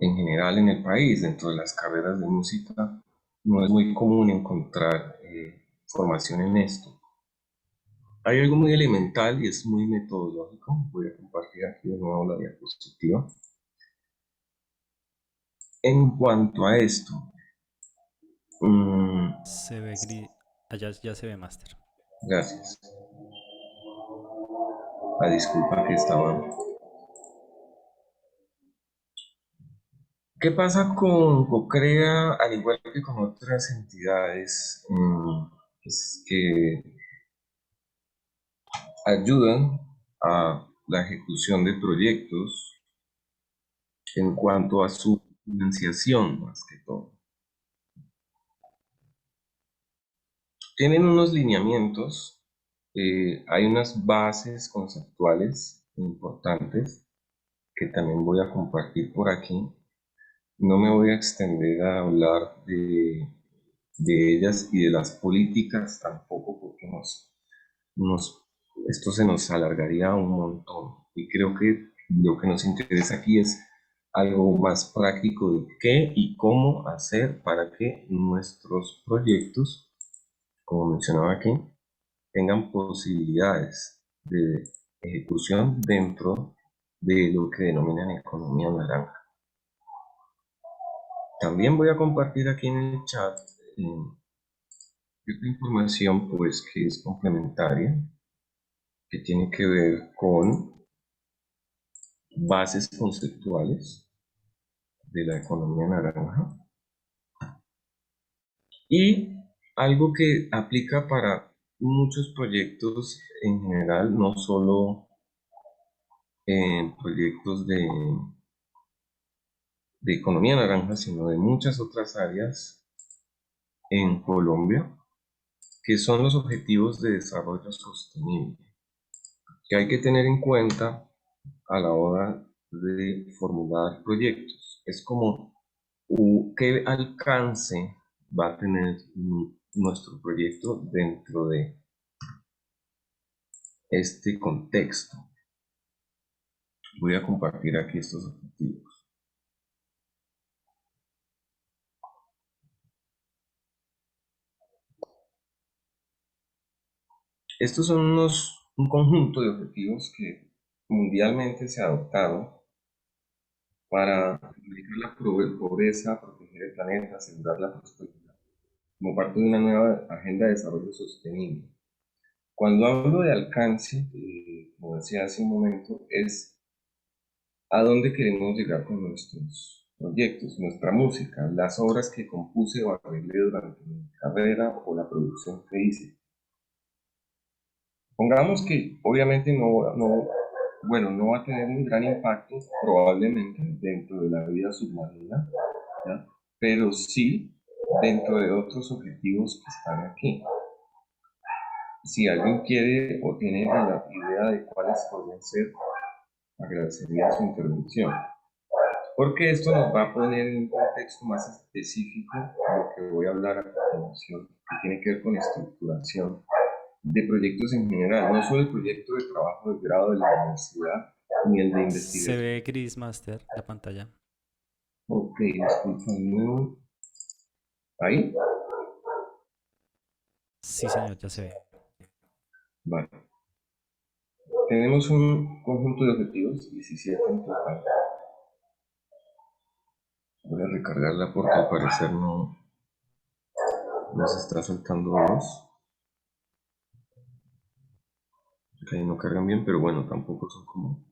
en general en el país. Dentro de las carreras de música no es muy común encontrar formación en esto. Hay algo muy elemental y es muy metodológico. Voy a compartir aquí de nuevo la diapositiva. En cuanto a esto, Se ve gris. Allá ya se ve máster. gracias. La disculpa que estaba. ¿Qué pasa con CoCrea, al igual que con otras entidades es que ayudan a la ejecución de proyectos en cuanto a su financiación, más que todo? Tienen unos lineamientos, hay unas bases conceptuales importantes que también voy a compartir por aquí. No me voy a extender a hablar de ellas y de las políticas tampoco, porque esto se nos alargaría un montón. Y creo que lo que nos interesa aquí es algo más práctico de qué y cómo hacer para que nuestros proyectos, como mencionaba aquí, tengan posibilidades de ejecución dentro de lo que denominan economía naranja. También voy a compartir aquí en el chat esta información, pues, que es complementaria, que tiene que ver con bases conceptuales de la economía naranja y algo que aplica para muchos proyectos en general, no solo en proyectos de economía naranja, sino de muchas otras áreas en Colombia, que son los objetivos de desarrollo sostenible, que hay que tener en cuenta a la hora de formular proyectos. Es como qué alcance va a tener nuestro proyecto dentro de este contexto. Voy a compartir aquí estos objetivos. Estos son un conjunto de objetivos que mundialmente se ha adoptado para erradicar la pobreza, proteger el planeta, asegurar la prosperidad, como parte de una nueva agenda de desarrollo sostenible. Cuando hablo de alcance, como decía hace un momento, es a dónde queremos llegar con nuestros proyectos, nuestra música, las obras que compuse o arreglé durante mi carrera o la producción que hice. Pongamos que obviamente no va a tener un gran impacto probablemente dentro de la vida submarina, ¿ya? Pero sí dentro de otros objetivos que están aquí. Si alguien quiere o tiene la idea de cuáles podrían ser, agradecería su intervención. Porque esto nos va a poner en un contexto más específico a lo que voy a hablar a continuación, que tiene que ver con estructuración de proyectos en general, no solo el proyecto de trabajo de grado de la universidad, ni el de Se investigación. ve gris, Master, la pantalla. Ok, disculpa de nuevo. ¿Ahí? Sí, señor, ya se ve. Vale. Tenemos un conjunto de objetivos, 17 en total. Voy a recargarla porque al parecer no se está saltando dos. Ahí no cargan bien, pero bueno, tampoco son como...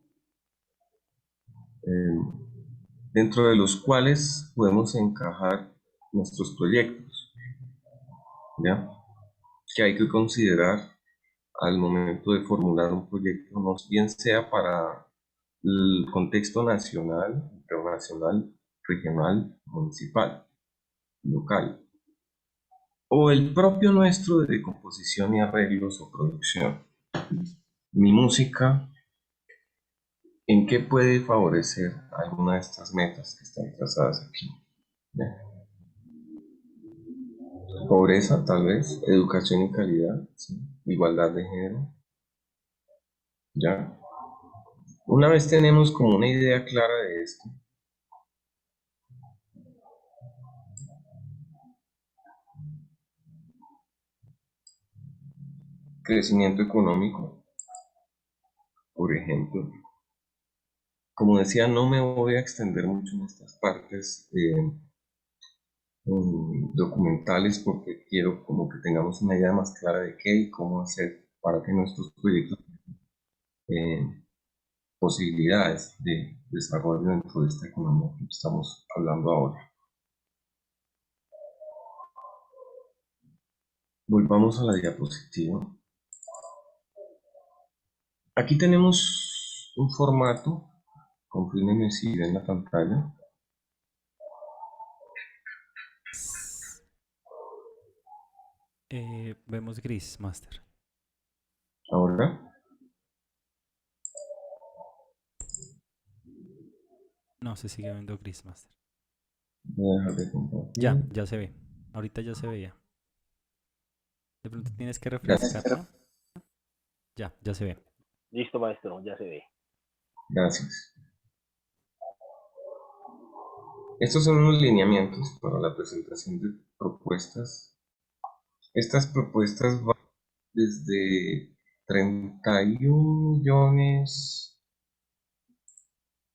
dentro de los cuales podemos encajar nuestros proyectos, ¿ya? Que hay que considerar al momento de formular un proyecto, no bien sea para el contexto nacional, internacional, regional, municipal, local, o el propio nuestro de composición y arreglos o producción. Mi música, ¿en qué puede favorecer alguna de estas metas que están trazadas aquí? ¿Ya? Pobreza, tal vez, educación y calidad, ¿sí? Igualdad de género, ¿ya? Una vez tenemos como una idea clara de esto, crecimiento económico, por ejemplo. Como decía, no me voy a extender mucho en estas partes documentales porque quiero como que tengamos una idea más clara de qué y cómo hacer para que nuestros proyectos tengan posibilidades de desarrollo dentro de esta economía que estamos hablando ahora. Volvamos a la diapositiva. Aquí tenemos un formato, confírmenme si ven la pantalla. Vemos gris, Master. Ahora, No, se sigue viendo gris, Master. voy a dejar de compartir. Ya se ve. Ahorita ya se veía. De pronto tienes que Gracias. refrescarlo. Ya se ve. Listo, maestro, ya se ve. Gracias. Estos son unos lineamientos para la presentación de propuestas. Estas propuestas van desde 31 millones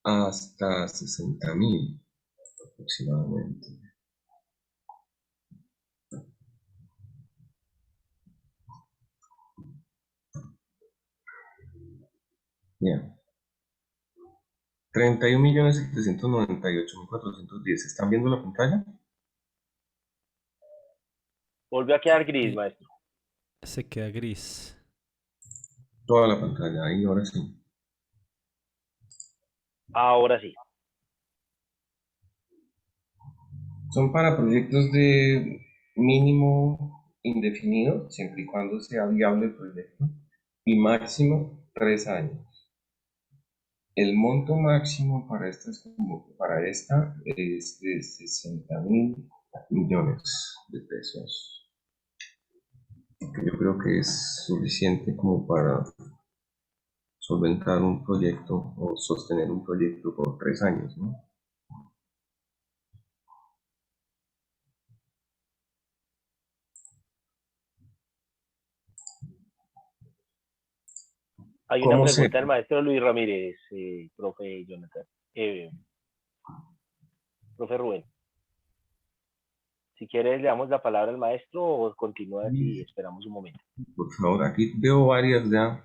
hasta 60.000 aproximadamente. Bien. 31.798.410. ¿Están viendo la pantalla? Volvió a quedar gris, maestro. Se queda gris. Toda la pantalla, ahí ahora sí. Ahora sí. Son para proyectos de mínimo indefinido, siempre y cuando sea viable el proyecto, y máximo 3 años. El monto máximo para esta es de 60.000 millones de pesos. Que yo creo que es suficiente como para solventar un proyecto o sostener un proyecto por 3 años, ¿no? Hay una ¿Cómo se...? pregunta del maestro Luis Ramírez, profe Jonathan. Profe Rubén. Si quieres, le damos la palabra al maestro o continúa y esperamos un momento. Por favor, aquí veo varias ya.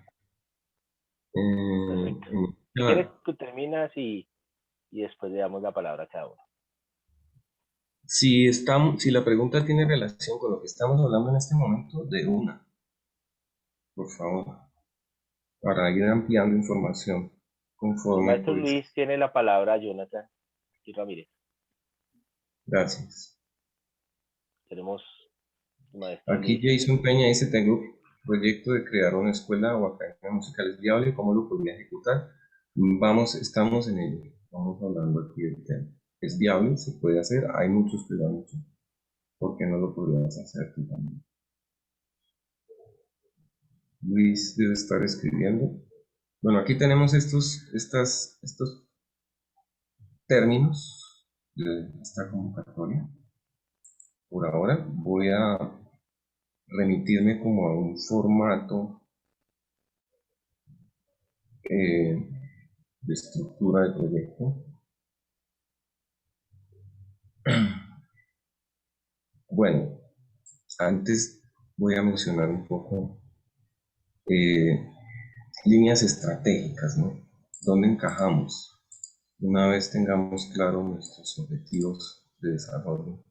Perfecto. Si quieres, tú terminas y después le damos la palabra a cada uno. Si la pregunta tiene relación con lo que estamos hablando en este momento, de una, por favor, para ir ampliando información El conforme, maestro pues, Luis tiene la palabra, Jonathan y Ramírez. gracias. Tenemos el maestro Aquí Luis. Jason Peña dice, tengo proyecto de crear una escuela o academia musical, ¿es viable? ¿Cómo lo podría ejecutar? Estamos en ello, estamos hablando aquí del tema. ¿Es viable? ¿Se puede hacer? Hay muchos que lo han hecho. ¿Por qué no lo podrías hacer tú también? Luis debe estar escribiendo. Bueno, aquí tenemos estos términos de esta convocatoria. Por ahora voy a remitirme como a un formato de estructura de proyecto. Bueno, antes voy a mencionar un poco líneas estratégicas, ¿no? ¿Dónde encajamos? Una vez tengamos claros nuestros objetivos de desarrollo,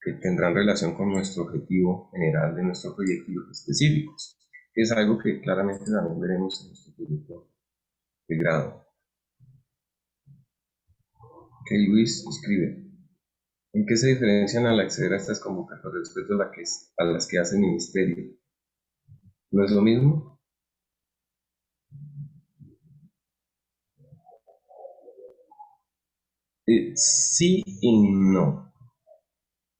que tendrán relación con nuestro objetivo general de nuestro proyecto y los específicos, que es algo que claramente también veremos en nuestro proyecto de grado. Que Luis escribe, ¿en qué se diferencian al acceder a estas convocatorias respecto a las que hace el ministerio? ¿No es lo mismo? Sí y no.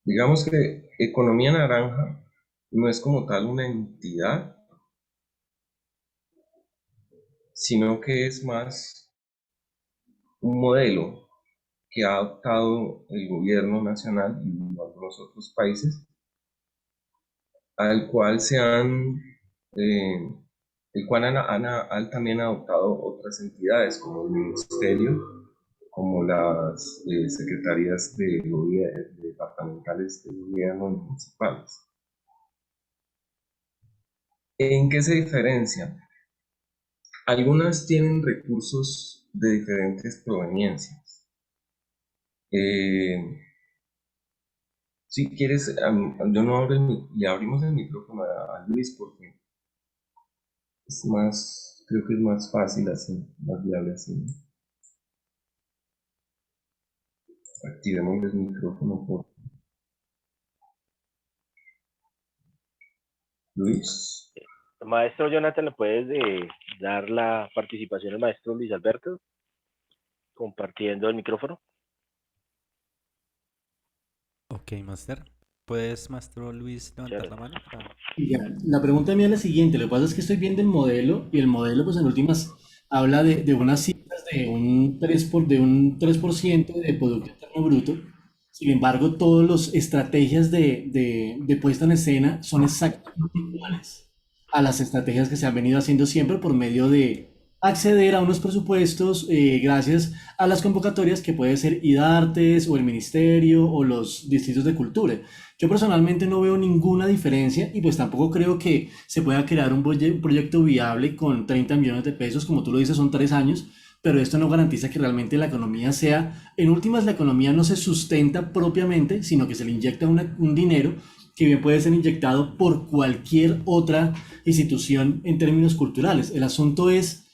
Digamos que Economía Naranja no es como tal una entidad, sino que es más un modelo que ha adoptado el gobierno nacional y algunos otros países, al cual el cual han también adoptado otras entidades como el ministerio, como las secretarías de gobierno, departamentales de gobierno y municipales. ¿En qué se diferencia? Algunas tienen recursos de diferentes proveniencias. Si quieres, yo no abro le abrimos el micrófono a Luis porque es más, creo que es más fácil así, más viable así. Activemos el micrófono por Luis. Maestro Jonathan, ¿le puedes dar la participación al maestro Luis Alberto? Compartiendo el micrófono. Ok, Master. ¿Puedes, Maestro Luis, levantar la mano? Ya, la pregunta mía es la siguiente. Lo que pasa es que estoy viendo el modelo y el modelo, pues en últimas, habla de unas cifras de un 3% de Producto Interno Bruto. Sin embargo, todas las estrategias de puesta en escena son exactamente iguales a las estrategias que se han venido haciendo siempre por medio de acceder a unos presupuestos gracias a las convocatorias que puede ser IDARTES o el Ministerio o los distritos de cultura. Yo personalmente no veo ninguna diferencia y pues tampoco creo que se pueda crear un proyecto viable con 30 millones de pesos, como tú lo dices, son 3 años, pero esto no garantiza que realmente la economía sea, en últimas la economía no se sustenta propiamente, sino que se le inyecta un dinero que bien puede ser inyectado por cualquier otra institución en términos culturales. El asunto es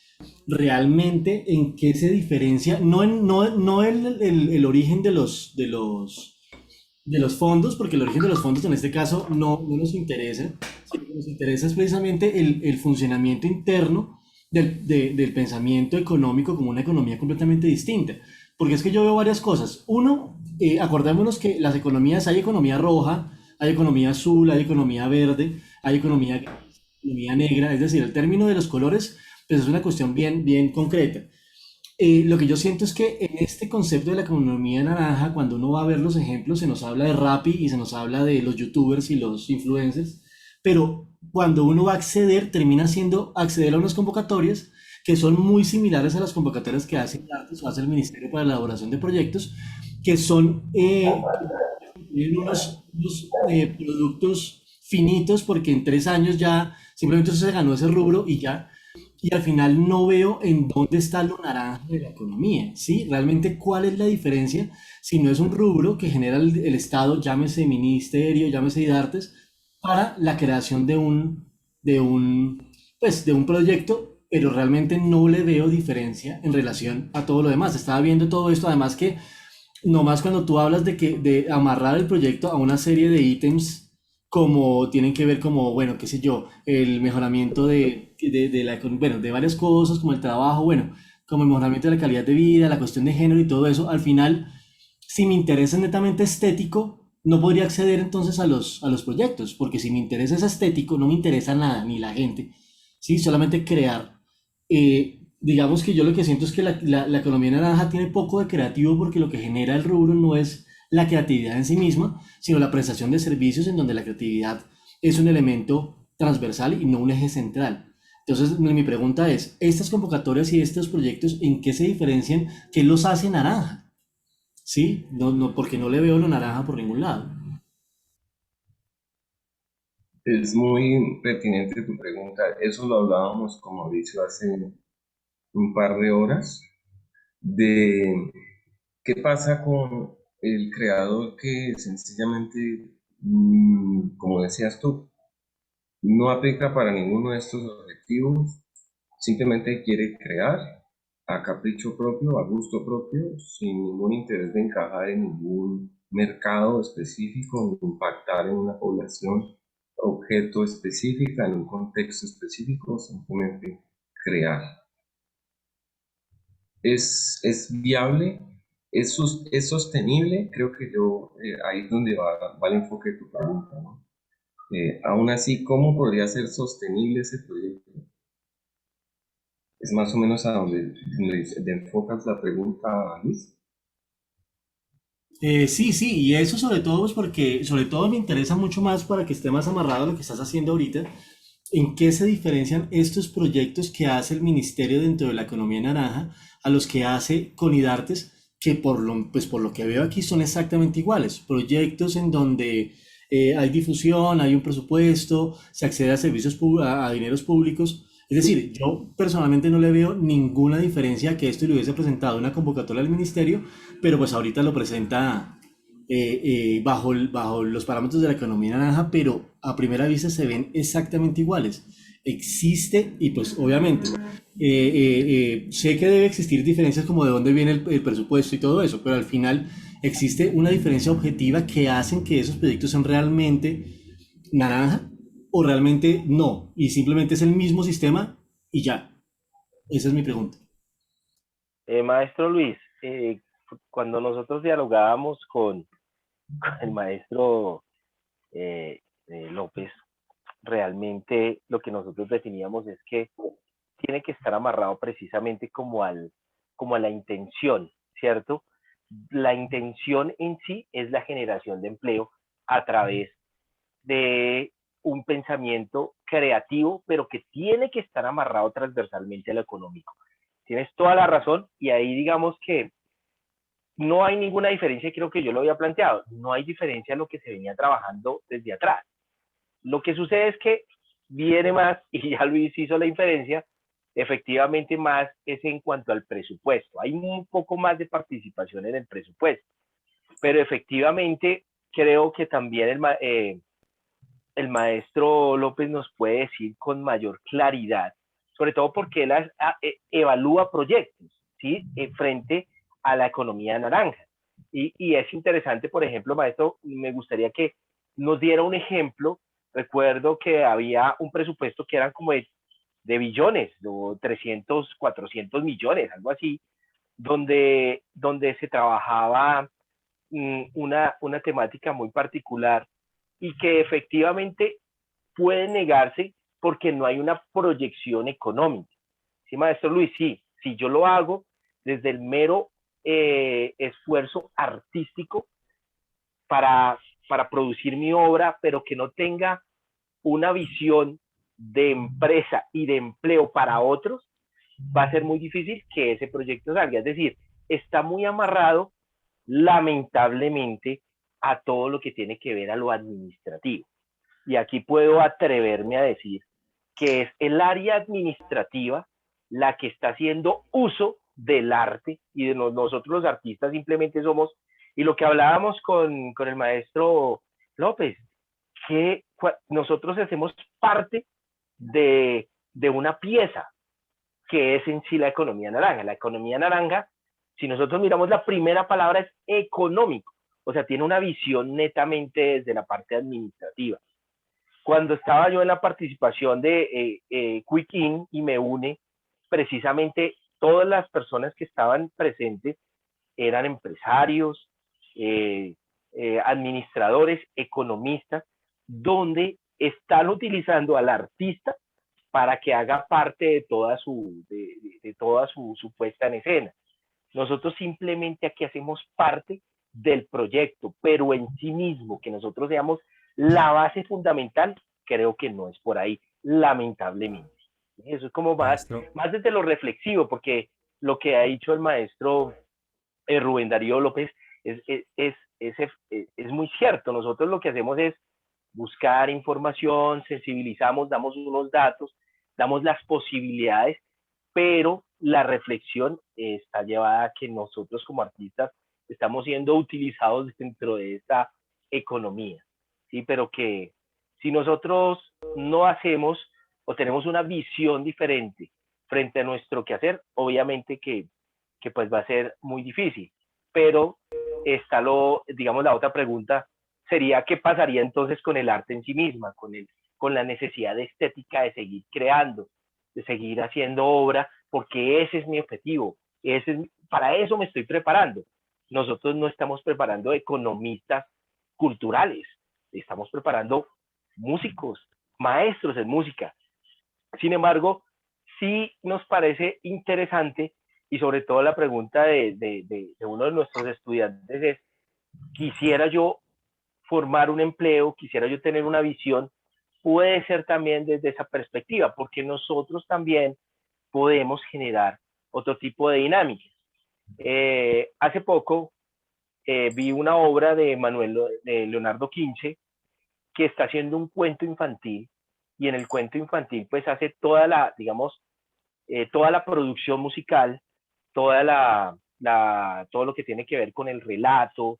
realmente en qué se diferencia, no el origen de los fondos, porque el origen de los fondos en este caso no nos interesa, sino que nos interesa es precisamente el funcionamiento interno del pensamiento económico como una economía completamente distinta. Porque es que yo veo varias cosas. Uno, acordémonos que las economías, hay economía roja, hay economía azul, hay economía verde, hay economía negra, es decir, el término de los colores pues es una cuestión bien concreta. Lo que yo siento es que en este concepto de la economía naranja, cuando uno va a ver los ejemplos, se nos habla de Rappi y se nos habla de los youtubers y los influencers, pero cuando uno va a acceder, termina siendo acceder a unas convocatorias que son muy similares a las convocatorias que hace Artes o hace el Ministerio para la elaboración de proyectos, que son productos finitos porque en 3 años ya simplemente se ganó ese rubro y ya, y al final no veo en dónde está lo naranja de la economía, ¿sí? Realmente, ¿cuál es la diferencia si no es un rubro que genera el Estado, llámese ministerio, llámese IDARTES, para la creación de un proyecto, pero realmente no le veo diferencia en relación a todo lo demás. Estaba viendo todo esto, además que nomás cuando tú hablas de amarrar el proyecto a una serie de ítems como tienen que ver como, bueno, qué sé yo, el mejoramiento bueno, de varias cosas, como el trabajo, bueno, como el mejoramiento de la calidad de vida, la cuestión de género y todo eso, al final, si mi interés es netamente estético, no podría acceder entonces a los proyectos, porque si mi interés es estético, no me interesa nada, ni la gente, ¿sí? Solamente crear. Digamos que yo lo que siento es que la economía naranja tiene poco de creativo porque lo que genera el rubro no es la creatividad en sí misma, sino la prestación de servicios en donde la creatividad es un elemento transversal y no un eje central. Entonces, mi pregunta es, ¿estas convocatorias y estos proyectos en qué se diferencian? ¿Qué los hace naranja? ¿Sí? No, no, porque no le veo lo naranja por ningún lado. Es muy pertinente tu pregunta. Eso lo hablábamos con Mauricio hace un par de horas, de qué pasa con el creador que sencillamente, como decías tú, no aplica para ninguno de estos objetivos, simplemente quiere crear a capricho propio, a gusto propio, sin ningún interés de encajar en ningún mercado específico, ni impactar en una población objeto específica, en un contexto específico, simplemente crear. Es viable, es sostenible, creo que ahí es donde va el enfoque de tu pregunta, ¿no? Aún así, ¿cómo podría ser sostenible ese proyecto? Es más o menos a donde enfocas la pregunta, Luis. Sí, sí, y eso sobre todo, pues porque sobre todo me interesa mucho más para que esté más amarrado a lo que estás haciendo ahorita. ¿En qué se diferencian estos proyectos que hace el ministerio dentro de la economía naranja a los que hace Conidartes, que pues por lo que veo aquí son exactamente iguales? Proyectos en donde hay difusión, hay un presupuesto, se accede a a dineros públicos. Es decir, yo personalmente no le veo ninguna diferencia a que esto le hubiese presentado una convocatoria al ministerio, pero pues ahorita lo presenta bajo los parámetros de la economía naranja, pero a primera vista se ven exactamente iguales. Existe, y pues obviamente, sé que debe existir diferencias como de dónde viene el presupuesto y todo eso, pero al final existe una diferencia objetiva que hacen que esos proyectos sean realmente naranja o realmente no, y simplemente es el mismo sistema y ya. Esa es mi pregunta. Maestro Luis, cuando nosotros dialogábamos con el maestro López, realmente lo que nosotros definíamos es que tiene que estar amarrado precisamente como a la intención, ¿cierto? La intención en sí es la generación de empleo a través de un pensamiento creativo, pero que tiene que estar amarrado transversalmente a lo económico. Tienes toda la razón y ahí digamos que no hay ninguna diferencia, creo que yo lo había planteado, no hay diferencia en lo que se venía trabajando desde atrás. Lo que sucede es que viene más, y ya Luis hizo la inferencia, efectivamente más es en cuanto al presupuesto. Hay un poco más de participación en el presupuesto, pero efectivamente creo que también el maestro López nos puede decir con mayor claridad, sobre todo porque él evalúa proyectos, ¿sí? Frente a la economía naranja. Y es interesante, por ejemplo, maestro, me gustaría que nos diera un ejemplo. Recuerdo que había un presupuesto que eran como de billones, o 300, 400 millones, algo así, donde se trabajaba una temática muy particular y que efectivamente puede negarse porque no hay una proyección económica. Sí, maestro Luis, sí, si yo lo hago desde el mero esfuerzo artístico para, para producir mi obra, pero que no tenga una visión de empresa y de empleo para otros, va a ser muy difícil que ese proyecto salga. Es decir, está muy amarrado, lamentablemente, a todo lo que tiene que ver a lo administrativo. Y aquí puedo atreverme a decir que es el área administrativa la que está haciendo uso del arte y de nosotros los artistas simplemente somos, y lo que hablábamos con el maestro López, que nosotros hacemos parte de una pieza que es en sí la economía naranja. La economía naranja, si nosotros miramos la primera palabra, es económico, o sea, tiene una visión netamente desde la parte administrativa. Cuando estaba yo en la participación de Quick In y me une, precisamente todas las personas que estaban presentes eran empresarios, administradores, economistas, donde están utilizando al artista para que haga parte de toda su puesta en escena. Nosotros simplemente aquí hacemos parte del proyecto, pero en sí mismo, que nosotros seamos la base fundamental, creo que no es por ahí, lamentablemente. Eso es como Maestro, más desde lo reflexivo, porque lo que ha dicho el maestro Rubén Darío López es muy cierto. Nosotros lo que hacemos es buscar información, sensibilizamos, damos unos datos, damos las posibilidades, pero la reflexión está llevada a que nosotros como artistas estamos siendo utilizados dentro de esta economía, ¿sí? Pero que si nosotros no hacemos o tenemos una visión diferente frente a nuestro quehacer, obviamente que pues va a ser muy difícil, pero está digamos, la otra pregunta sería qué pasaría entonces con el arte en sí misma, con la necesidad de estética de seguir creando, de seguir haciendo obra, porque ese es mi objetivo, para eso me estoy preparando. Nosotros no estamos preparando economistas culturales, estamos preparando músicos, maestros en música. Sin embargo, sí nos parece interesante y sobre todo la pregunta de uno de nuestros estudiantes es, quisiera yo formar un empleo, quisiera yo tener una visión, puede ser también desde esa perspectiva, porque nosotros también podemos generar otro tipo de dinámicas. Hace poco vi una obra de Leonardo Quince que está haciendo un cuento infantil y en el cuento infantil pues hace toda la, digamos, toda la producción musical, todo lo que tiene que ver con el relato.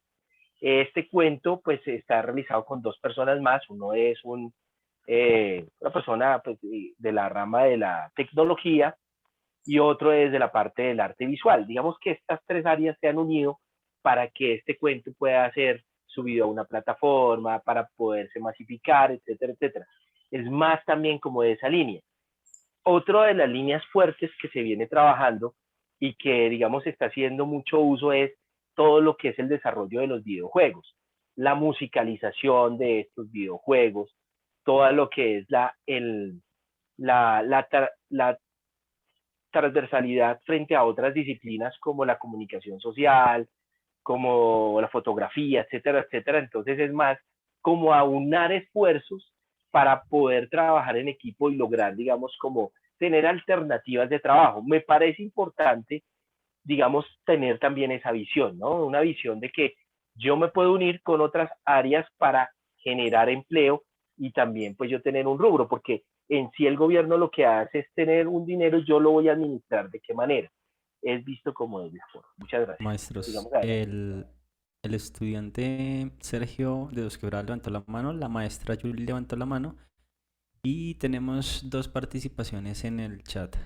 Este cuento pues está realizado con dos personas más, uno es una persona pues, de la rama de la tecnología y otro es de la parte del arte visual. Digamos que estas tres áreas se han unido para que este cuento pueda ser subido a una plataforma, para poderse masificar, etcétera, etcétera. Es más también como de esa línea. Otra de las líneas fuertes que se viene trabajando y que, digamos, está haciendo mucho uso es todo lo que es el desarrollo de los videojuegos, la musicalización de estos videojuegos, todo lo que es la transversalidad frente a otras disciplinas como la comunicación social, como la fotografía, etcétera, etcétera. Entonces es más como aunar esfuerzos para poder trabajar en equipo y lograr, digamos, como tener alternativas de trabajo. Me parece importante, digamos, tener también esa visión, ¿no? Una visión de que yo me puedo unir con otras áreas para generar empleo y también pues yo tener un rubro, porque en sí el gobierno lo que hace es tener un dinero y yo lo voy a administrar. ¿De qué manera? Es visto como de la forma. Muchas gracias. maestros, Sigamos adelante. el estudiante Sergio de Dos Quebradas levantó la mano, la maestra Julie levantó la mano y tenemos dos participaciones en el chat.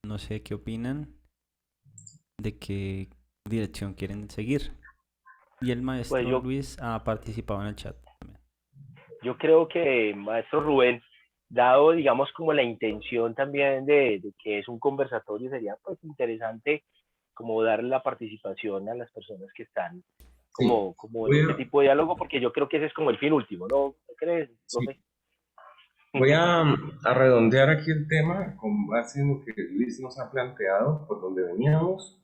No sé qué opinan, de qué dirección quieren seguir. Y el Pues maestro Luis ha participado en el chat también. yo creo que, maestro Rubén, dado, digamos, como la intención también de que es un conversatorio, sería pues interesante como darle la participación a las personas que están Sí, como en voy este a, tipo de diálogo, porque yo creo que ese es como el fin último, ¿no? ¿Qué crees, sí, profe? voy a redondear aquí el tema con base en lo que Luis nos ha planteado, por donde veníamos,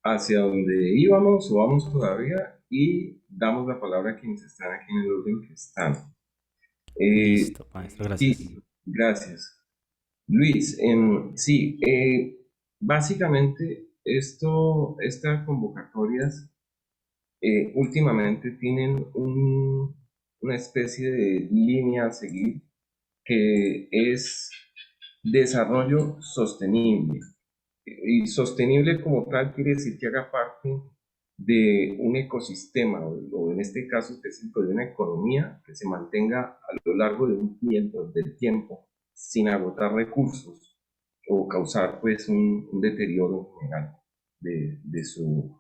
hacia donde íbamos o vamos todavía, y damos la palabra a quienes están aquí en el orden que están. Listo, maestro, gracias. Sí, gracias. Luis, sí, básicamente estas convocatorias últimamente tienen una especie de línea a seguir que es desarrollo sostenible. Y sostenible como tal quiere decir que haga parte de un ecosistema, o en este caso específico de una economía que se mantenga a lo largo de un tiempo, del tiempo, sin agotar recursos o causar pues un deterioro general de su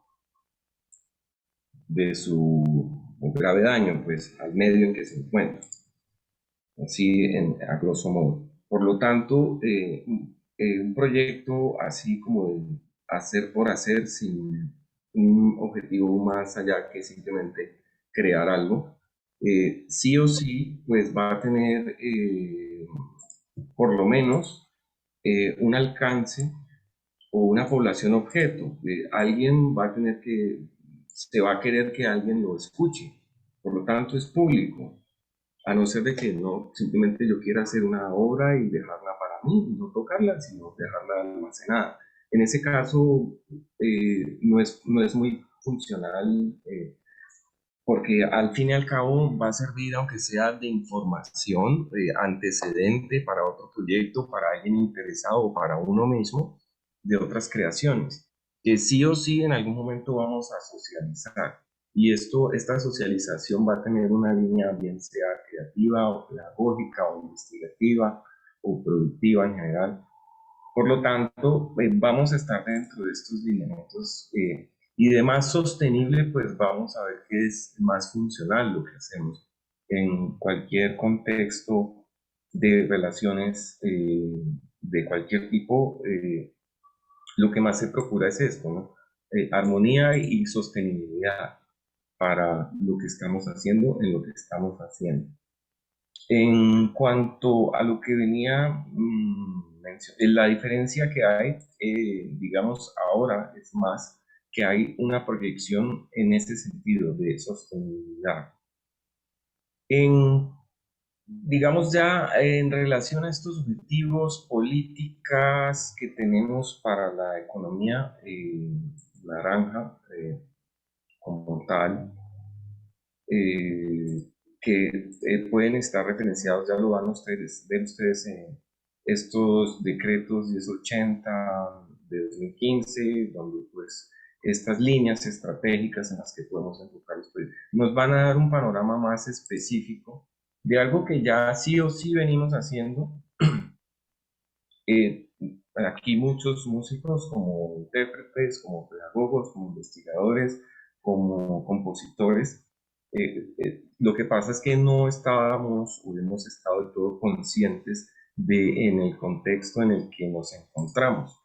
grave daño pues al medio en que se encuentra, así a grosso modo. Por lo tanto, un proyecto así como de hacer por hacer, sin un objetivo más allá que simplemente crear algo, sí o sí, pues va a tener por lo menos un alcance o una población objeto. Alguien va a tener se va a querer que alguien lo escuche. Por lo tanto, es público, a no ser de que no, simplemente yo quiera hacer una obra y dejarla para mí, no tocarla, sino dejarla almacenada. En ese caso, no es muy funcional, porque al fin y al cabo va a servir, aunque sea de información, antecedente para otro proyecto, para alguien interesado o para uno mismo, de otras creaciones, que sí o sí en algún momento vamos a socializar. Y esta socialización va a tener una línea bien sea creativa o pedagógica o investigativa o productiva en general. Por lo tanto, vamos a estar dentro de estos lineamientos, y de más sostenible, pues vamos a ver qué es más funcional lo que hacemos en cualquier contexto de relaciones de cualquier tipo. Lo que más se procura es esto, ¿no? Armonía y sostenibilidad para lo que estamos haciendo en lo que estamos haciendo. En cuanto a lo que venía, la diferencia que hay, digamos, ahora es más que hay una proyección en ese sentido de sostenibilidad. Digamos ya en relación a estos objetivos, políticas que tenemos para la economía naranja como tal, eh, que pueden estar referenciados, ya lo van a ver ustedes en estos decretos 1080 de 2015, donde pues estas líneas estratégicas en las que podemos enfocar los proyectos nos van a dar un panorama más específico de algo que ya sí o sí venimos haciendo. Eh, Aquí muchos músicos como intérpretes, como pedagogos, como investigadores, como compositores, lo que pasa es que no estábamos o hemos estado del todo conscientes en el contexto en el que nos encontramos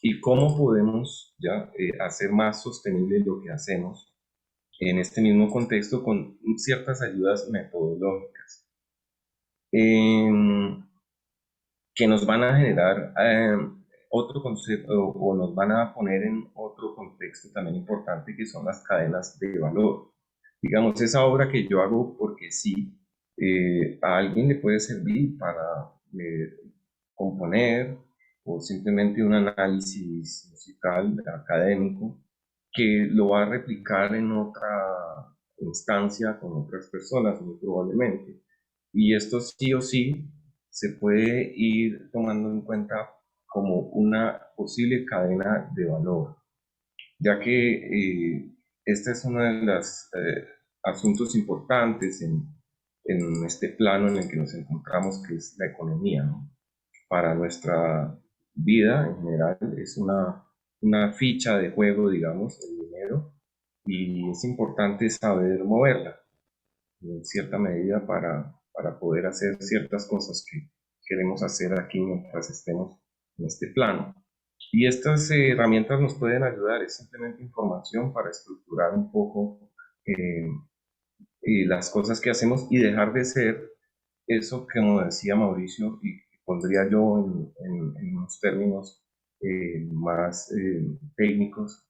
y cómo podemos ya hacer más sostenible lo que hacemos en este mismo contexto con ciertas ayudas metodológicas. Que nos van a generar otro concepto o nos van a poner en otro contexto también importante, que son las cadenas de valor. Digamos, esa obra que yo hago porque sí, a alguien le puede servir para componer o simplemente un análisis musical académico que lo va a replicar en otra instancia con otras personas muy probablemente. Y esto sí o sí se puede ir tomando en cuenta como una posible cadena de valor, ya que este es uno de los asuntos importantes en este plano en el que nos encontramos, que es la economía, ¿no? Para nuestra vida en general es una ficha de juego, digamos, el dinero, y es importante saber moverla en cierta medida para poder hacer ciertas cosas que queremos hacer aquí mientras estemos en este plano. Y estas herramientas nos pueden ayudar, es simplemente información para estructurar un poco eh, las cosas que hacemos y dejar de ser eso que, como decía Mauricio, y pondría yo en unos términos más técnicos,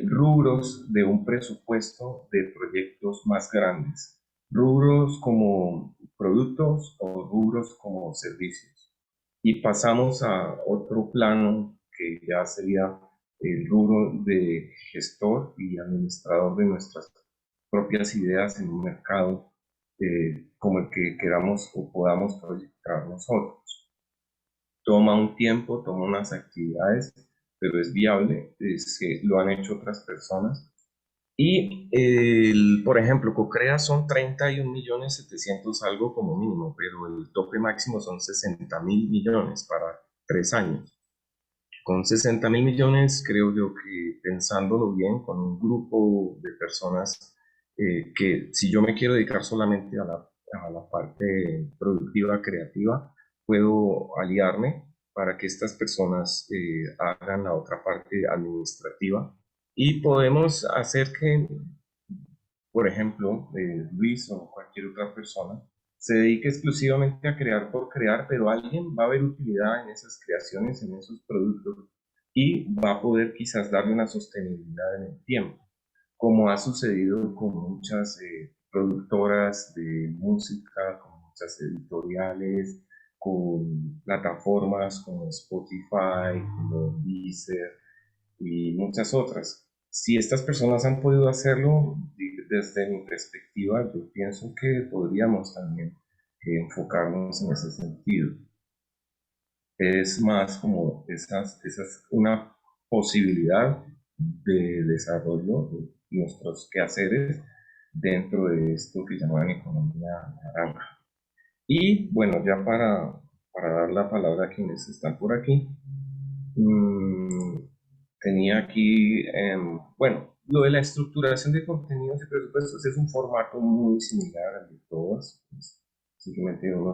rubros de un presupuesto de proyectos más grandes, rubros como productos o rubros como servicios. Y pasamos a otro plano que ya sería el rubro de gestor y administrador de nuestras propias ideas en un mercado como el que queramos o podamos proyectar nosotros. toma un tiempo, toma unas actividades, pero es viable, lo han hecho otras personas. Y, por ejemplo, Cocrea son 31.700.000 algo como mínimo, pero el tope máximo son 60.000 millones para 3 años. Con 60.000 millones, creo yo que pensándolo bien, con un grupo de personas que si yo me quiero dedicar solamente a la parte productiva, creativa, puedo aliarme para que estas personas hagan la otra parte administrativa y podemos hacer que, por ejemplo, Luis o cualquier otra persona se dedique exclusivamente a crear por crear, pero alguien va a ver utilidad en esas creaciones, en esos productos, y va a poder quizás darle una sostenibilidad en el tiempo, como ha sucedido con muchas productoras de música, con muchas editoriales, con plataformas como Spotify, como Deezer y muchas otras. Si estas personas han podido hacerlo, desde mi perspectiva, yo pienso que podríamos también enfocarnos en ese sentido. Es más como una posibilidad de desarrollo de nuestros quehaceres dentro de esto que llaman economía naranja. Y bueno, ya para dar la palabra a quienes están por aquí, tenía aquí, bueno, lo de la estructuración de contenidos y presupuestos es un formato muy similar al de todas. Pues, simplemente uno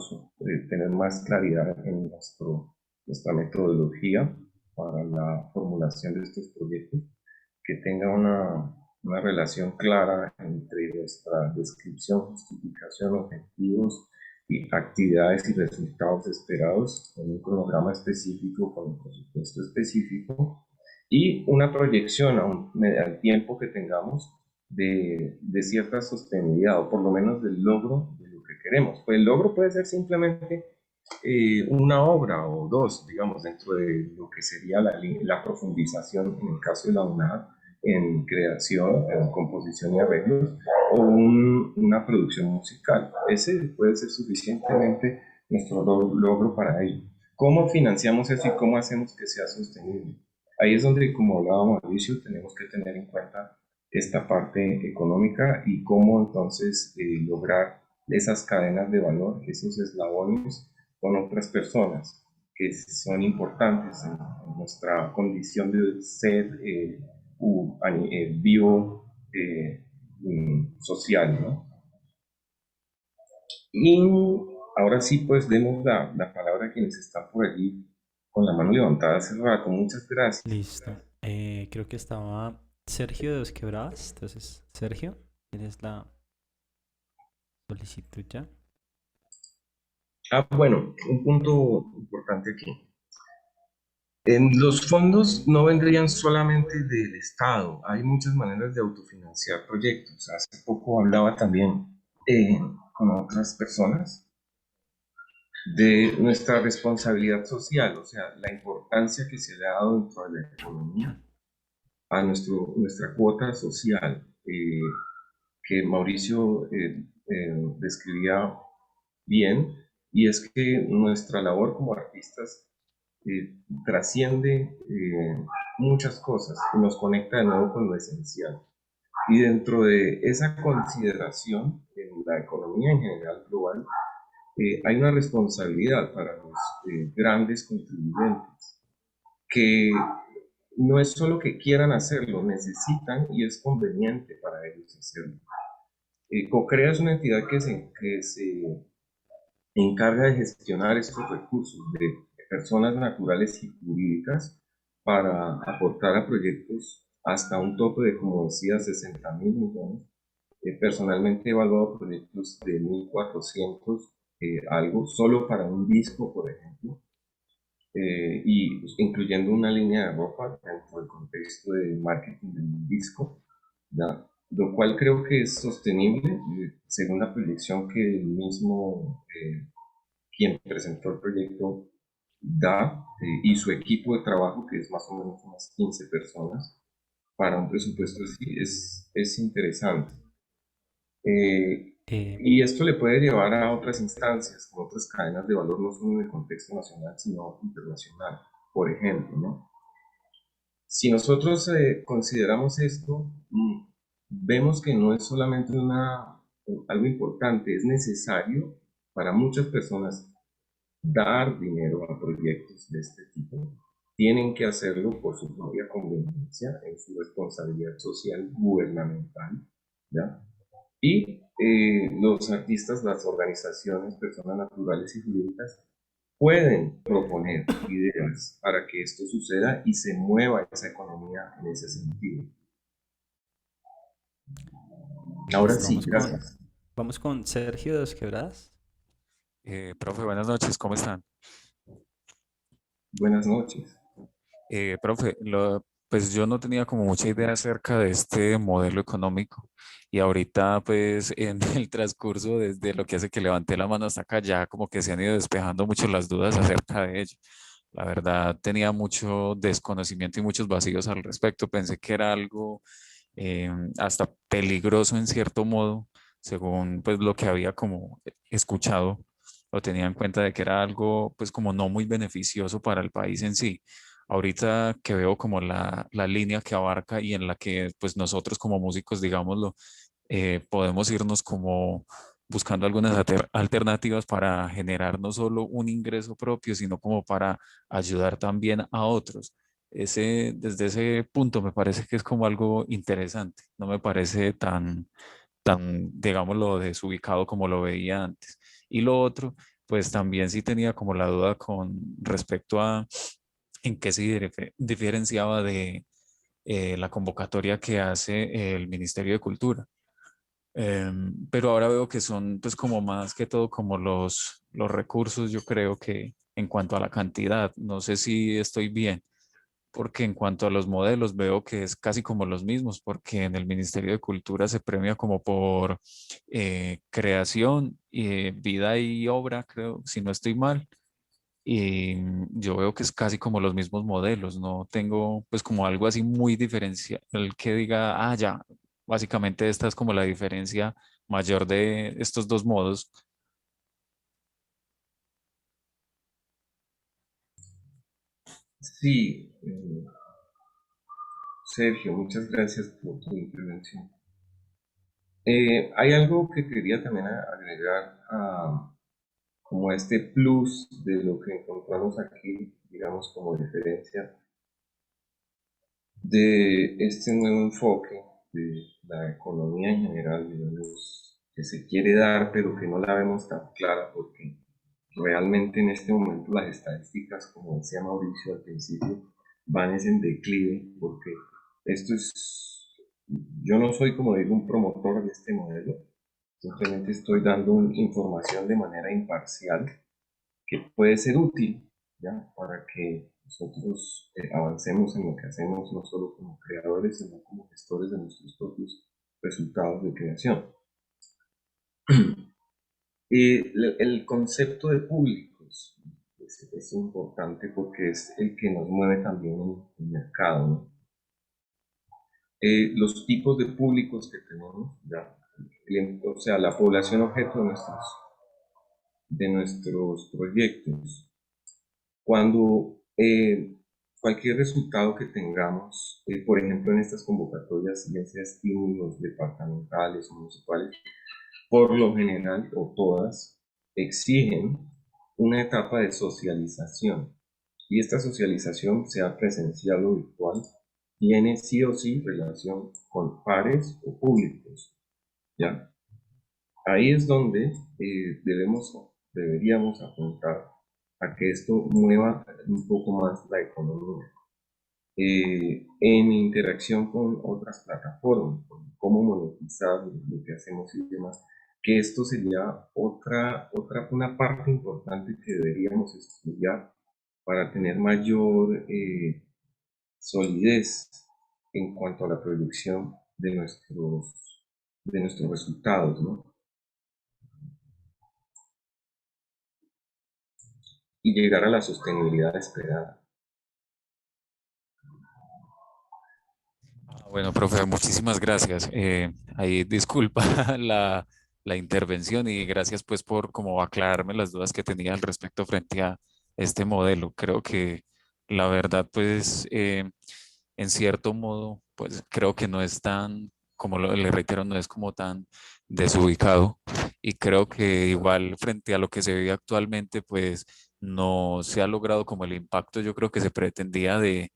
tener más claridad en nuestra metodología para la formulación de estos proyectos, que tenga una relación clara entre nuestra descripción, justificación, objetivos y actividades y resultados esperados, con un cronograma específico, con un presupuesto específico y una proyección al tiempo que tengamos de cierta sostenibilidad o por lo menos del logro de lo que queremos. Pues el logro puede ser simplemente una obra o dos, digamos, dentro de lo que sería la profundización, en el caso de la UNAD, en creación, en composición y arreglos, o una producción musical. Ese puede ser suficientemente nuestro logro para ello. ¿Cómo financiamos eso y cómo hacemos que sea sostenible? Ahí es donde, como hablaba Mauricio, tenemos que tener en cuenta esta parte económica y cómo entonces lograr esas cadenas de valor, esos eslabones con otras personas que son importantes en nuestra condición de ser vivo social, ¿no? Y ahora sí, pues demos la palabra a quienes están por allí con la mano levantada hace rato. Muchas gracias. Listo. Creo que estaba Sergio de Dos Quebradas. Entonces, Sergio, tienes la solicitud ya. Bueno, un punto importante aquí. Los fondos no vendrían solamente del Estado, hay muchas maneras de autofinanciar proyectos. Hace poco hablaba también con otras personas de nuestra responsabilidad social, o sea, la importancia que se le ha dado dentro de la economía a nuestra cuota social, que Mauricio describía bien, y es que nuestra labor como artistas trasciende muchas cosas y nos conecta de nuevo con lo esencial. Y dentro de esa consideración en la economía en general global, hay una responsabilidad para los grandes contribuyentes, que no es solo que quieran hacerlo, necesitan y es conveniente para ellos hacerlo. COCREA es una entidad que se encarga de gestionar estos recursos de personas naturales y jurídicas para aportar a proyectos hasta un tope de, como decía, 60.000 millones. Personalmente he evaluado proyectos de 1.400 algo, solo para un disco, por ejemplo, y pues, incluyendo una línea de ropa dentro del contexto de marketing del disco, ¿ya? Lo cual creo que es sostenible, según la proyección que el mismo quien presentó el proyecto da y su equipo de trabajo, que es más o menos unas 15 personas, para un presupuesto así, es interesante. Eh, Y esto le puede llevar a otras instancias, como otras cadenas de valor, no solo en el contexto nacional, sino internacional. Por ejemplo, ¿no? Si nosotros consideramos esto, vemos que no es solamente algo importante, es necesario para muchas personas dar dinero a proyectos de este tipo. Tienen que hacerlo por su propia conveniencia, en su responsabilidad social gubernamental, ¿ya? Y los artistas, las organizaciones, personas naturales y jurídicas pueden proponer ideas para que esto suceda y se mueva esa economía en ese sentido. Ahora Listo, sí, gracias. vamos con Sergio de Dos Quebradas. Profe, buenas noches, ¿cómo están? Buenas noches. Profe, pues yo no tenía como mucha idea acerca de este modelo económico y ahorita pues en el transcurso desde lo que hace que levanté la mano hasta acá ya como que se han ido despejando mucho las dudas acerca de ello. La verdad tenía mucho desconocimiento y muchos vacíos al respecto. Pensé que era algo hasta peligroso en cierto modo, según pues lo que había como escuchado o tenía en cuenta de que era algo pues como no muy beneficioso para el país en sí. Ahorita que veo como la línea que abarca y en la que pues nosotros como músicos, digámoslo, podemos irnos como buscando algunas alternativas para generar no solo un ingreso propio, sino como para ayudar también a otros. Desde ese punto me parece que es como algo interesante, no me parece tan, digámoslo, desubicado como lo veía antes. Y lo otro, pues también sí tenía como la duda con respecto a en qué se diferenciaba de la convocatoria que hace el Ministerio de Cultura. Pero ahora veo que son pues como más que todo como los recursos, yo creo que en cuanto a la cantidad, no sé si estoy bien, porque en cuanto a los modelos veo que es casi como los mismos, porque en el Ministerio de Cultura se premia como por creación, vida y obra, creo, si no estoy mal. Y yo veo que es casi como los mismos modelos, no tengo pues como algo así muy diferencial que diga, ah, ya, básicamente esta es como la diferencia mayor de estos dos modos. Sí, Sergio, muchas gracias por tu intervención. Hay algo que quería también agregar como a este plus de lo que encontramos aquí, digamos, como diferencia de este nuevo enfoque de la economía en general, digamos, que se quiere dar, pero que no la vemos tan clara, porque realmente en este momento las estadísticas, como decía Mauricio al principio, van en declive, porque esto es, yo no soy, como digo, un promotor de este modelo, simplemente estoy dando información de manera imparcial que puede ser útil, ¿ya? Para que nosotros avancemos en lo que hacemos, no solo como creadores, sino como gestores de nuestros propios resultados de creación. El concepto de públicos es importante porque es el que nos mueve también en el mercado, ¿no? Los tipos de públicos que tenemos, ¿ya? O sea, la población objeto de nuestros proyectos. Cuando cualquier resultado que tengamos, por ejemplo en estas convocatorias, ya sea estímulos departamentales o municipales, por lo general o todas exigen una etapa de socialización. Y esta socialización, sea presencial o virtual, tiene sí o sí relación con pares o públicos, ¿ya? Ahí es donde deberíamos apuntar a que esto mueva un poco más la economía. En interacción con otras plataformas, cómo monetizar lo que hacemos y demás, que esto sería una parte importante que deberíamos estudiar para tener mayor solidez en cuanto a la proyección de nuestros resultados, ¿no? Y llegar a la sostenibilidad esperada. Bueno, profe, muchísimas gracias. Ahí disculpa la, la intervención y gracias pues por como aclararme las dudas que tenía al respecto frente a este modelo. Creo que la verdad pues en cierto modo pues creo que no es tan, como le reitero, no es como tan desubicado y creo que igual frente a lo que se vive actualmente pues no se ha logrado como el impacto yo creo que se pretendía de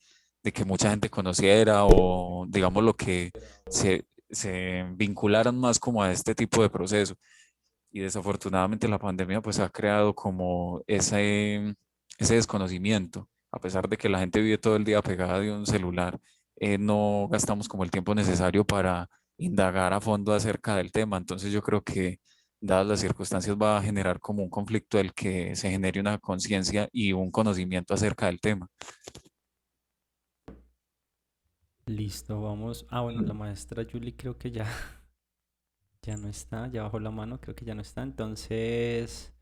que mucha gente conociera o digamos lo que se vincularan más como a este tipo de proceso. Y desafortunadamente la pandemia pues ha creado como ese desconocimiento. A pesar de que la gente vive todo el día pegada de un celular, no gastamos como el tiempo necesario para indagar a fondo acerca del tema. Entonces yo creo que dadas las circunstancias va a generar como un conflicto el que se genere una conciencia y un conocimiento acerca del tema. Listo, vamos. Ah, bueno, la maestra Julie creo que ya, ya no está, ya bajó la mano, creo que ya no está. Entonces,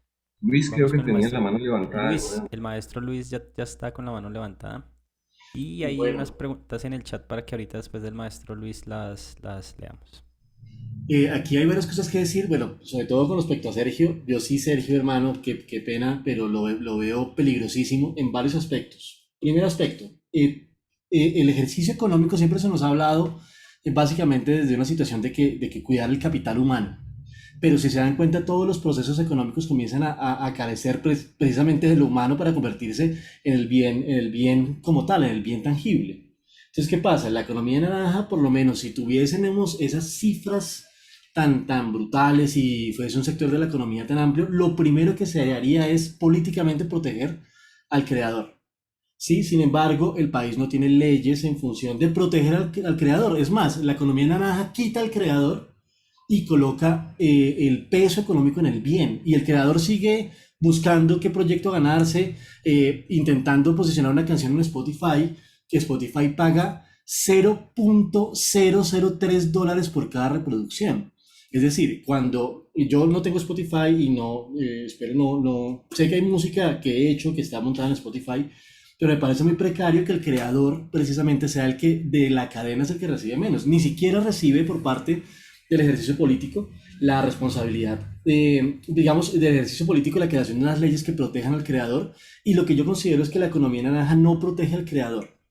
Luis, creo vamos que con el tenía la maestro mano levantada de Luis. nuevo. El maestro Luis ya está con la mano levantada. Y hay unas Bueno, preguntas en el chat para que ahorita después del maestro Luis las leamos. aquí hay varias cosas que decir. Bueno, sobre todo con respecto a Sergio. Yo sí, Sergio, hermano, qué pena, pero lo veo peligrosísimo en varios aspectos. Primer aspecto, el ejercicio económico siempre se nos ha hablado básicamente desde una situación de que cuidar el capital humano. Pero si se dan cuenta, todos los procesos económicos comienzan a carecer precisamente de lo humano para convertirse en el bien como tal, en el bien tangible. Entonces, ¿qué pasa? La economía naranja, por lo menos, si tuviésemos esas cifras tan brutales y fuese un sector de la economía tan amplio, lo primero que se haría es políticamente proteger al creador. Sí, sin embargo, el país no tiene leyes en función de proteger al creador. Es más, la economía naranja quita al creador y coloca el peso económico en el bien. Y el creador sigue buscando qué proyecto ganarse, intentando posicionar una canción en Spotify, que Spotify paga 0.003 dólares por cada reproducción. Es decir, cuando yo no tengo Spotify y no, espero no, sé que hay música que he hecho que está montada en Spotify, pero me parece muy precario que el creador precisamente sea el que de la cadena es el que recibe menos. Ni siquiera recibe por parte del ejercicio político la responsabilidad, digamos, del ejercicio político, la creación de unas leyes que protejan al creador. Y lo que yo considero es que la economía naranja no protege al creador,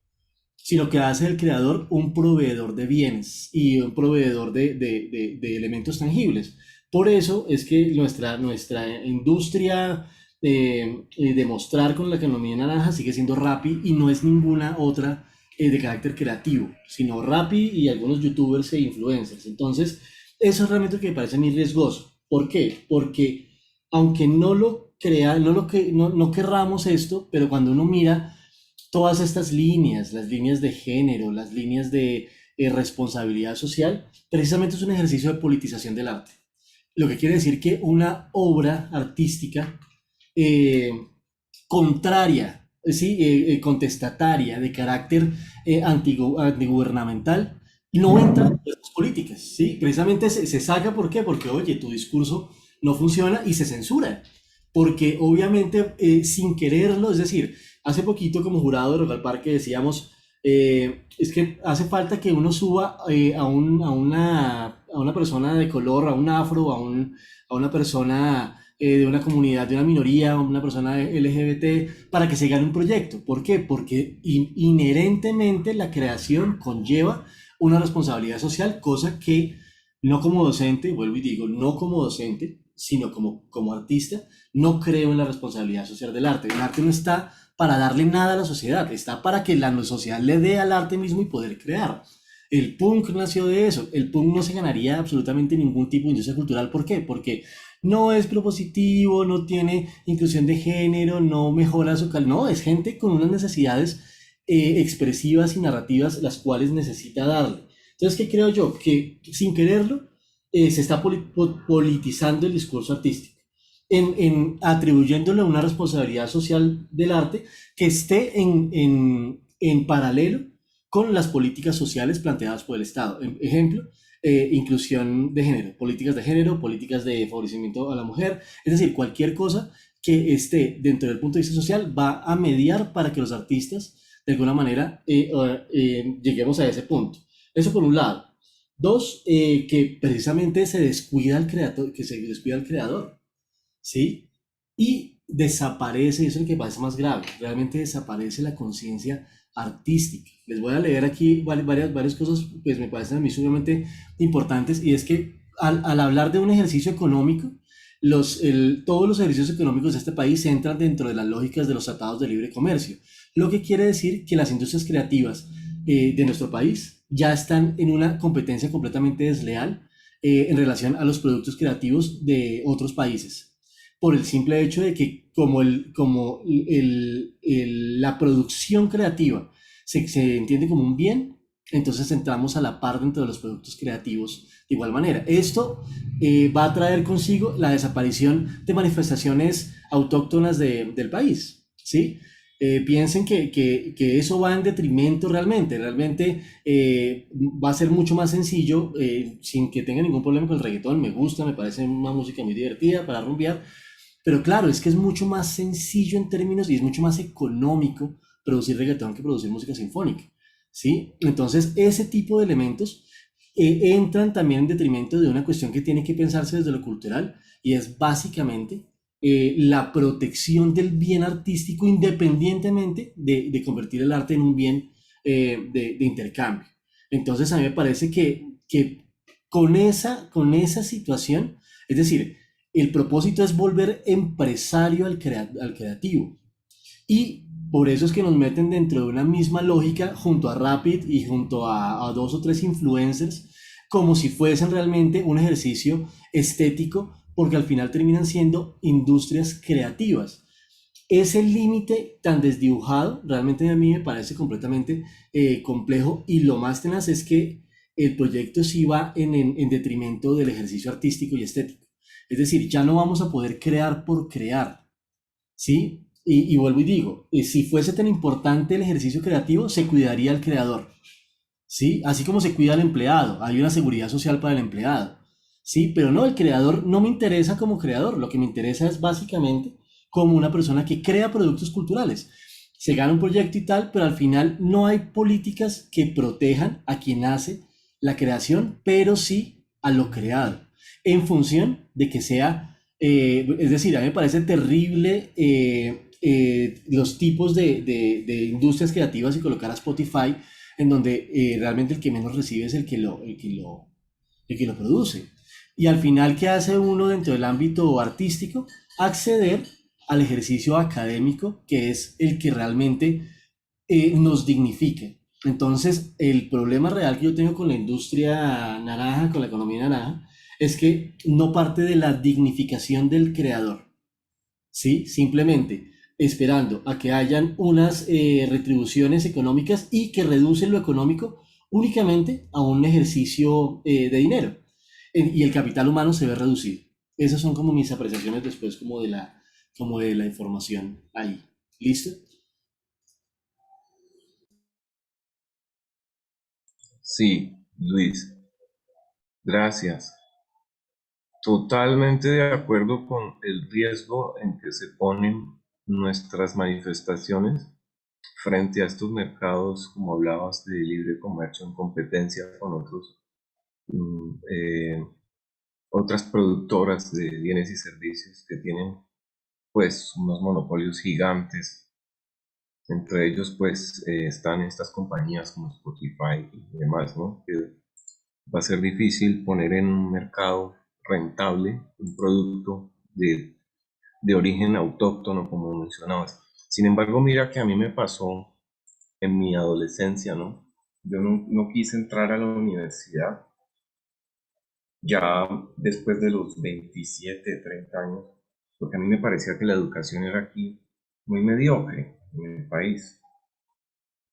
sino que hace del creador un proveedor de bienes y un proveedor de elementos tangibles. Por eso es que nuestra industria de mostrar con la economía naranja sigue siendo Rappi y no es ninguna otra de carácter creativo, sino Rappi y algunos youtubers e influencers. Entonces, eso es realmente lo que me parece muy riesgoso. ¿Por qué? Porque aunque no lo crea, no querramos esto, pero cuando uno mira todas estas líneas, las líneas de género, las líneas de responsabilidad social, precisamente es un ejercicio de politización del arte. Lo que quiere decir que una obra artística eh, contraria, ¿sí? Contestataria, de carácter antigubernamental, no entra en las políticas, ¿sí? Precisamente se saca, ¿por qué? Porque, oye, tu discurso no funciona y se censura. Porque obviamente sin quererlo, es decir, hace poquito como jurado de Rock al Parque decíamos, es que hace falta que uno suba a una persona de color, a un afro, a una persona de una comunidad, de una minoría, una persona LGBT, para que se gane un proyecto. ¿Por qué? Porque inherentemente la creación conlleva una responsabilidad social, cosa que no como docente, vuelvo y digo, no como docente, sino como artista, no creo en la responsabilidad social del arte. El arte no está para darle nada a la sociedad, está para que la sociedad le dé al arte mismo y poder crear. El punk nació de eso. El punk no se ganaría absolutamente ningún tipo de industria cultural. ¿Por qué? Porque no es propositivo, no tiene inclusión de género, no mejora su calidad. No, es gente con unas necesidades expresivas y narrativas las cuales necesita darle. Entonces, ¿qué creo yo? Que sin quererlo se está politizando el discurso artístico, atribuyéndole una responsabilidad social del arte que esté en paralelo con las políticas sociales planteadas por el Estado. Ejemplo, inclusión de género, políticas de favorecimiento a la mujer, es decir, cualquier cosa que esté dentro del punto de vista social va a mediar para que los artistas de alguna manera lleguemos a ese punto. Eso por un lado. Dos, que precisamente se descuida al creador, que se descuida al creador, ¿sí? Y desaparece, eso es lo que pasa más grave, realmente desaparece la conciencia artística. Les voy a leer aquí varias cosas, pues me parecen a mí sumamente importantes, y es que al hablar de un ejercicio económico, todos los ejercicios económicos de este país entran dentro de las lógicas de los tratados de libre comercio, lo que quiere decir que las industrias creativas de nuestro país ya están en una competencia completamente desleal en relación a los productos creativos de otros países, por el simple hecho de que la producción creativa se entiende como un bien, entonces entramos a la par dentro de los productos creativos de igual manera. Esto va a traer consigo la desaparición de manifestaciones autóctonas del país, ¿sí? Piensen que eso va en detrimento realmente va a ser mucho más sencillo, sin que tenga ningún problema con el reggaetón. Me gusta, me parece una música muy divertida para rumbear, pero claro, es que es mucho más sencillo en términos y es mucho más económico producir reggaetón que producir música sinfónica, ¿sí? Entonces, ese tipo de elementos entran también en detrimento de una cuestión que tiene que pensarse desde lo cultural, y es básicamente la protección del bien artístico independientemente de convertir el arte en un bien de intercambio. Entonces, a mí me parece que con esa situación, es decir, el propósito es volver empresario al creativo. Y por eso es que nos meten dentro de una misma lógica junto a Rapid y junto a dos o tres influencers, como si fuesen realmente un ejercicio estético, porque al final terminan siendo industrias creativas. Ese límite tan desdibujado realmente a mí me parece completamente complejo, y lo más tenaz es que el proyecto sí va en detrimento del ejercicio artístico y estético. Es decir, ya no vamos a poder crear por crear, ¿sí? Y vuelvo y digo, si fuese tan importante el ejercicio creativo, se cuidaría al creador, ¿sí? Así como se cuida al empleado, hay una seguridad social para el empleado, ¿sí? Pero no, el creador no me interesa como creador, lo que me interesa es básicamente como una persona que crea productos culturales. Se gana un proyecto y tal, pero al final no hay políticas que protejan a quien hace la creación, pero sí a lo creado, en función de que sea, es decir, a mí me parece terrible los tipos de industrias creativas, y colocar a Spotify en donde realmente el que menos recibe es el que lo produce. Y al final, ¿qué hace uno dentro del ámbito artístico? Acceder al ejercicio académico, que es el que realmente nos dignifica. Entonces, el problema real que yo tengo con la industria naranja, con la economía naranja, es que no parte de la dignificación del creador, ¿sí? Simplemente esperando a que hayan unas retribuciones económicas y que reducen lo económico únicamente a un ejercicio de dinero. Y el capital humano se ve reducido. Esas son como mis apreciaciones después como de la información ahí. ¿Listo? Sí, Luis, gracias. Totalmente de acuerdo con el riesgo en que se ponen nuestras manifestaciones frente a estos mercados, como hablabas, de libre comercio en competencia con mm, eh, otras productoras de bienes y servicios que tienen pues unos monopolios gigantes. Entre ellos pues están estas compañías como Spotify y demás, ¿no? Que va a ser difícil poner en un mercado rentable un producto de origen autóctono, como mencionabas. Sin embargo, mira que a mí me pasó en mi adolescencia, ¿no? Yo no quise entrar a la universidad ya después de los 27, 30 años, porque a mí me parecía que la educación era aquí muy mediocre en el país.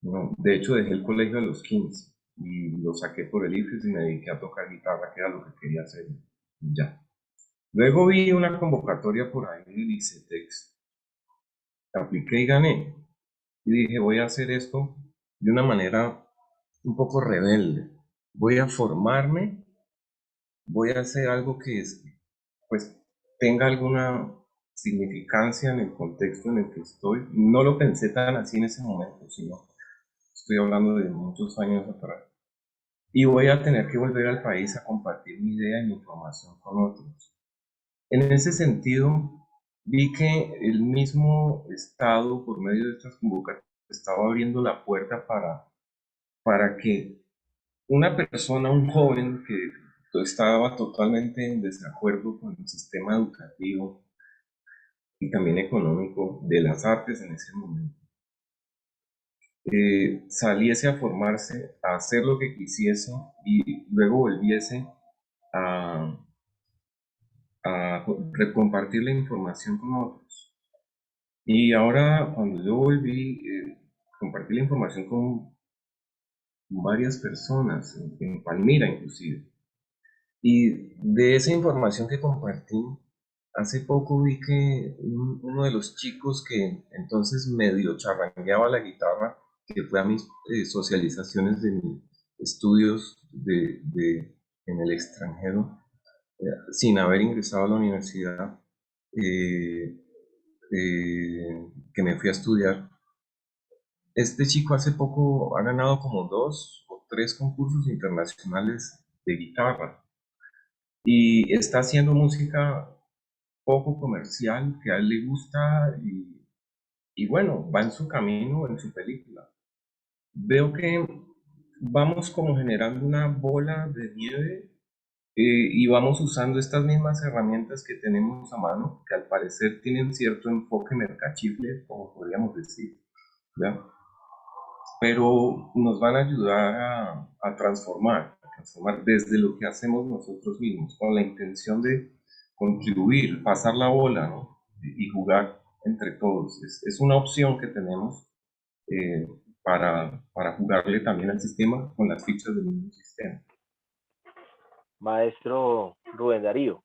No, de hecho, dejé el colegio a los 15 y lo saqué por el IFES y me dediqué a tocar guitarra, que era lo que quería hacer. Y ya. Luego vi una convocatoria por ahí del ICETEX, apliqué y gané. Y dije, voy a hacer esto de una manera un poco rebelde. Voy a formarme, voy a hacer algo que pues tenga alguna significancia en el contexto en el que estoy. No lo pensé tan así en ese momento, sino estoy hablando de muchos años atrás. y voy a tener que volver al país a compartir mi idea y mi información con otros. En ese sentido, vi que el mismo Estado, por medio de estas convocatorias, estaba abriendo la puerta para que una persona, un joven que estaba totalmente en desacuerdo con el sistema educativo y también económico de las artes en ese momento, saliese a formarse, a hacer lo que quisiese y luego volviese a, a compartir la información con otros. Y ahora, cuando yo volví, compartí la información con varias personas, en Palmira inclusive. Y de esa información que compartí, hace poco vi que uno de los chicos que entonces medio charrangueaba la guitarra, que fue a mis socializaciones de mis estudios en el extranjero, sin haber ingresado a la universidad, eh, que me fui a estudiar. Este chico hace poco ha ganado como 2 o 3 concursos internacionales de guitarra y está haciendo música poco comercial que a él le gusta y bueno, va en su camino, en su película. Veo que vamos como generando una bola de nieve y vamos usando estas mismas herramientas que tenemos a mano, que al parecer tienen cierto enfoque mercachifle, como podríamos decir, ¿ya? Pero nos van a ayudar a transformar desde lo que hacemos nosotros mismos, con la intención de contribuir, pasar la bola, ¿no? Y jugar entre todos. Es una opción que tenemos eh, para jugarle también al sistema con las fichas del mismo sistema. Maestro Rubén Darío,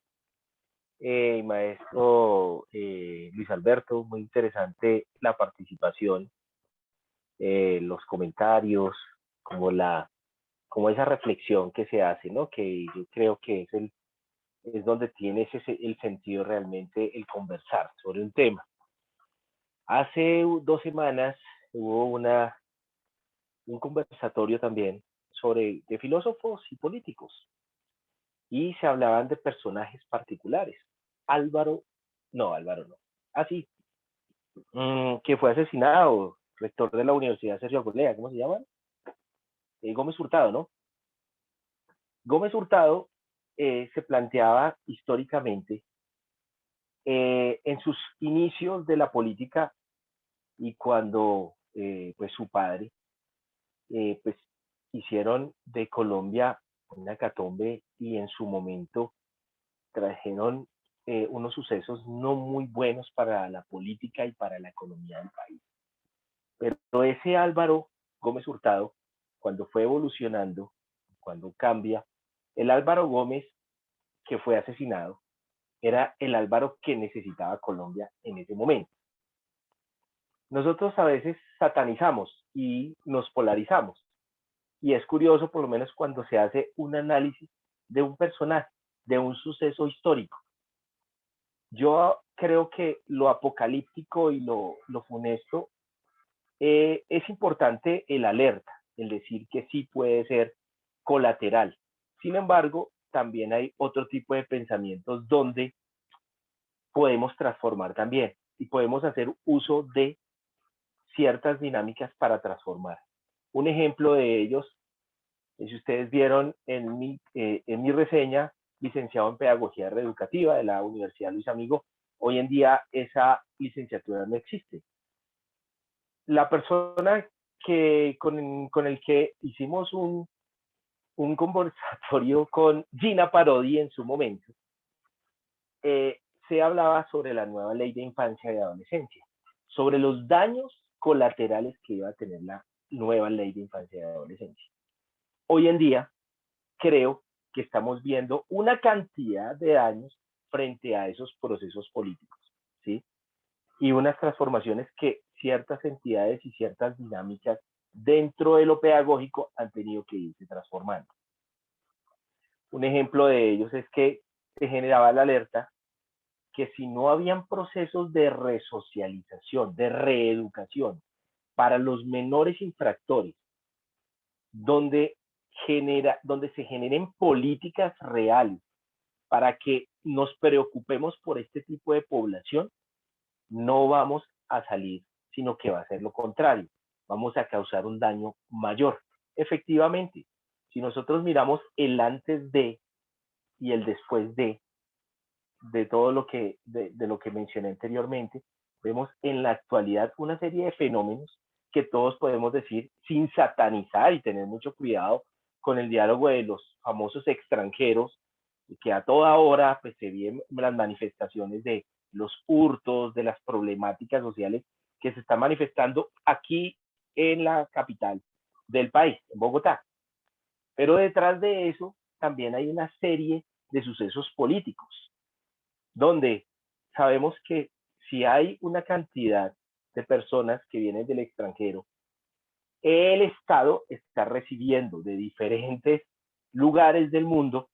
maestro Luis Alberto, muy interesante la participación, los comentarios, como como esa reflexión que se hace, ¿no? Que yo creo que es donde tiene el sentido realmente el conversar sobre un tema. Hace 2 semanas hubo un conversatorio también de filósofos y políticos y se hablaban de personajes particulares. Álvaro no, así, que fue asesinado, rector de la Universidad Sergio Arboleda, ¿cómo se llama? Gómez Hurtado, ¿no? Gómez Hurtado se planteaba históricamente en sus inicios de la política y cuando pues su padre pues hicieron de Colombia una hecatombe y en su momento trajeron unos sucesos no muy buenos para la política y para la economía del país. Pero ese Álvaro Gómez Hurtado, cuando fue evolucionando, cuando cambia, el Álvaro Gómez que fue asesinado era el Álvaro que necesitaba Colombia en ese momento. Nosotros a veces satanizamos y nos polarizamos. Y es curioso, por lo menos cuando se hace un análisis de un personaje, de un suceso histórico. Yo creo que lo apocalíptico y lo funesto es importante el alerta, el decir que sí puede ser colateral. Sin embargo, también hay otro tipo de pensamientos donde podemos transformar también y podemos hacer uso de ciertas dinámicas para transformar. Un ejemplo de ellos, si ustedes vieron en mi reseña, licenciado en Pedagogía Reeducativa de la Universidad Luis Amigo, hoy en día esa licenciatura no existe. La persona con el que hicimos un conversatorio con Gina Parodi en su momento, se hablaba sobre la nueva ley de infancia y adolescencia, sobre los daños colaterales que iba a tener la nueva ley de infancia y adolescencia. Hoy en día, creo que estamos viendo una cantidad de daños frente a esos procesos políticos, ¿sí? Y unas transformaciones que ciertas entidades y ciertas dinámicas dentro de lo pedagógico han tenido que irse transformando. Un ejemplo de ellos es que se generaba la alerta que si no habían procesos de resocialización, de reeducación para los menores infractores, donde donde se generen políticas reales para que nos preocupemos por este tipo de población, no vamos a salir, sino que va a ser lo contrario. Vamos a causar un daño mayor. Efectivamente, si nosotros miramos el antes de y el después de todo lo que, de lo que mencioné anteriormente, vemos en la actualidad una serie de fenómenos que todos podemos decir sin satanizar y tener mucho cuidado con el diálogo de los famosos extranjeros, que a toda hora pues, se ven las manifestaciones de los hurtos, de las problemáticas sociales que se están manifestando aquí en la capital del país, en Bogotá. Pero detrás de eso también hay una serie de sucesos políticos, donde sabemos que si hay una cantidad de personas que vienen del extranjero, el Estado está recibiendo de diferentes lugares del mundo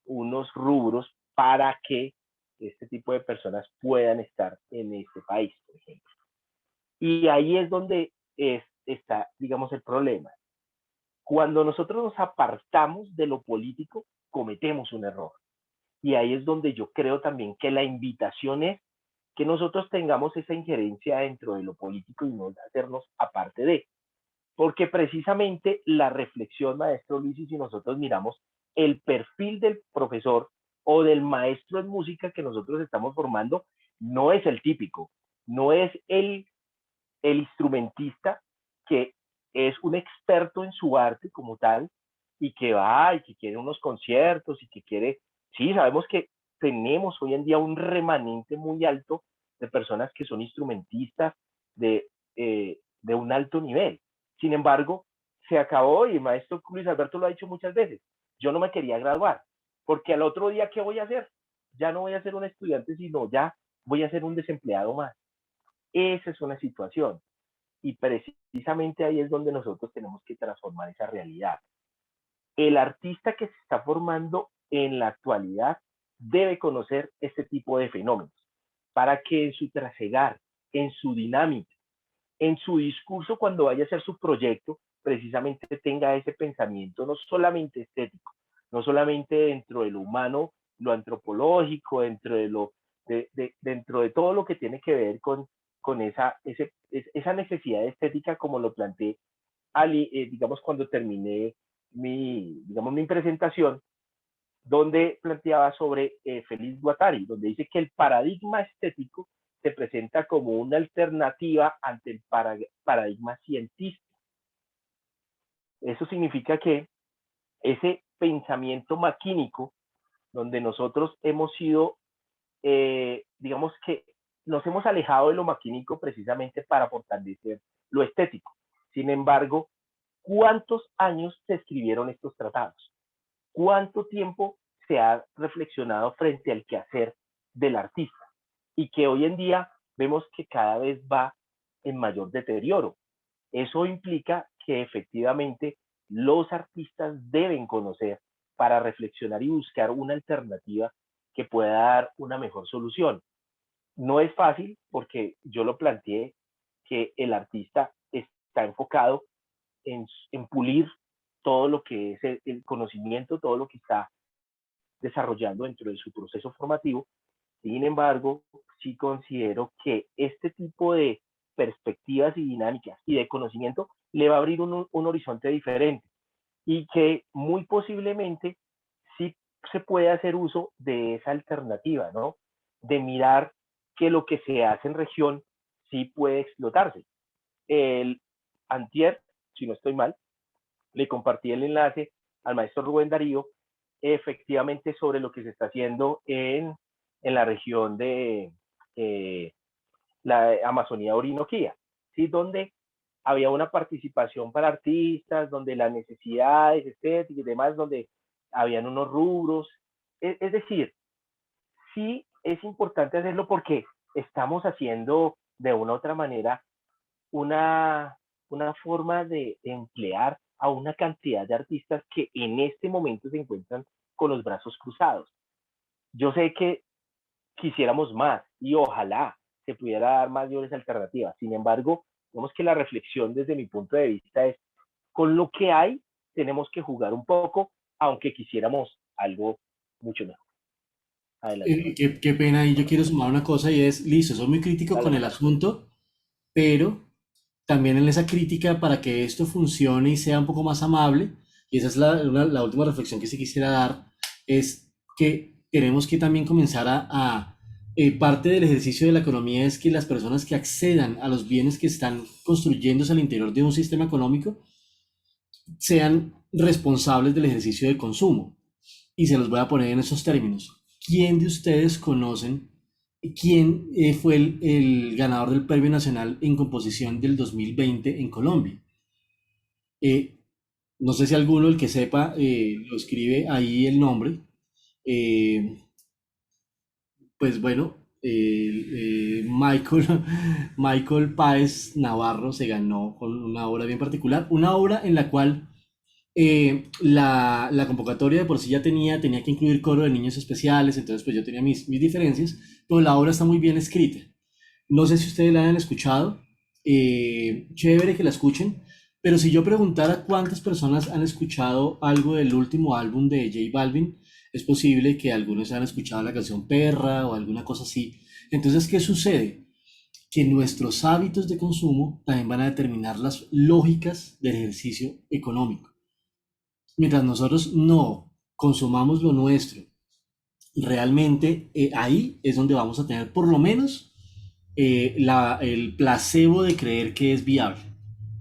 unos rubros para que este tipo de personas puedan estar en este país, por ejemplo. Y ahí es donde está, digamos, el problema. Cuando nosotros nos apartamos de lo político, cometemos un error. Y ahí es donde yo creo también que la invitación es que nosotros tengamos esa injerencia dentro de lo político y no hacernos aparte de. Porque precisamente la reflexión, maestro Luis, y si nosotros miramos el perfil del profesor o del maestro en música que nosotros estamos formando, no es el típico, no es el instrumentista que es un experto en su arte como tal y que va y que quiere unos conciertos y que quiere, sí, sabemos que tenemos hoy en día un remanente muy alto de personas que son instrumentistas de un alto nivel. Sin embargo, se acabó y el maestro Luis Alberto lo ha dicho muchas veces, yo no me quería graduar, porque al otro día, ¿qué voy a hacer? Ya no voy a ser un estudiante, sino ya voy a ser un desempleado más. Esa es una situación. Y precisamente ahí es donde nosotros tenemos que transformar esa realidad. El artista que se está formando en la actualidad debe conocer este tipo de fenómenos para que en su trasegar, en su dinámica, en su discurso cuando vaya a hacer su proyecto, precisamente tenga ese pensamiento no solamente estético, no solamente dentro de lo humano, lo antropológico, dentro de todo lo que tiene que ver con esa necesidad estética como lo planteé, digamos, cuando terminé mi presentación, donde planteaba sobre Félix Guattari, donde dice que el paradigma estético se presenta como una alternativa ante el paradigma científico. Eso significa que ese pensamiento maquínico, donde nosotros hemos sido, digamos que nos hemos alejado de lo maquínico precisamente para fortalecer lo estético. Sin embargo, ¿cuántos años se escribieron estos tratados? ¿Cuánto tiempo se ha reflexionado frente al quehacer del artista? Y que hoy en día vemos que cada vez va en mayor deterioro. Eso implica que efectivamente los artistas deben conocer para reflexionar y buscar una alternativa que pueda dar una mejor solución. No es fácil porque yo lo planteé que el artista está enfocado en pulir todo lo que es el conocimiento, todo lo que está desarrollando dentro de su proceso formativo. Sin embargo, sí considero que este tipo de perspectivas y dinámicas y de conocimiento le va a abrir un horizonte diferente y que muy posiblemente sí se puede hacer uso de esa alternativa, ¿no? De mirar que lo que se hace en región sí puede explotarse. El antier, si no estoy mal, le compartí el enlace al maestro Rubén Darío, efectivamente sobre lo que se está haciendo en la región de la Amazonía Orinoquía, ¿sí? Donde había una participación para artistas, donde las necesidades estéticas y demás, donde habían unos rubros. Es decir, sí es importante hacerlo porque estamos haciendo de una u otra manera una, una forma de emplear a una cantidad de artistas que en este momento se encuentran con los brazos cruzados. Yo sé que quisiéramos más y ojalá se pudiera dar mayores alternativas. Sin embargo, vemos que la reflexión desde mi punto de vista es, con lo que hay, tenemos que jugar un poco, aunque quisiéramos algo mucho mejor. Adelante, Manuel. Qué pena, y yo quiero sumar una cosa y es, listo, soy muy crítico Dale, con el Manuel. asunto, pero también en esa crítica para que esto funcione y sea un poco más amable, y esa es la última reflexión que sí quisiera dar, es que tenemos que también comenzar parte del ejercicio de la economía es que las personas que accedan a los bienes que están construyéndose al interior de un sistema económico sean responsables del ejercicio del consumo. Y se los voy a poner en esos términos. ¿Quién de ustedes conocen quién fue el ganador del Premio Nacional en Composición del 2020 en Colombia? Eh, no sé si alguno, el que sepa, lo escribe ahí el nombre. Eh, pues bueno, Michael, Michael Páez Navarro se ganó con una obra bien particular, una obra en la cual la convocatoria de por sí ya tenía que incluir coro de niños especiales, entonces pues yo tenía mis diferencias, pero la obra está muy bien escrita. No sé si ustedes la han escuchado, chévere que la escuchen, pero si yo preguntara cuántas personas han escuchado algo del último álbum de J Balvin, es posible que algunos hayan escuchado la canción Perra o alguna cosa así. Entonces, ¿qué sucede? Que nuestros hábitos de consumo también van a determinar las lógicas del ejercicio económico. Mientras nosotros no consumamos lo nuestro, realmente ahí es donde vamos a tener por lo menos el placebo de creer que es viable,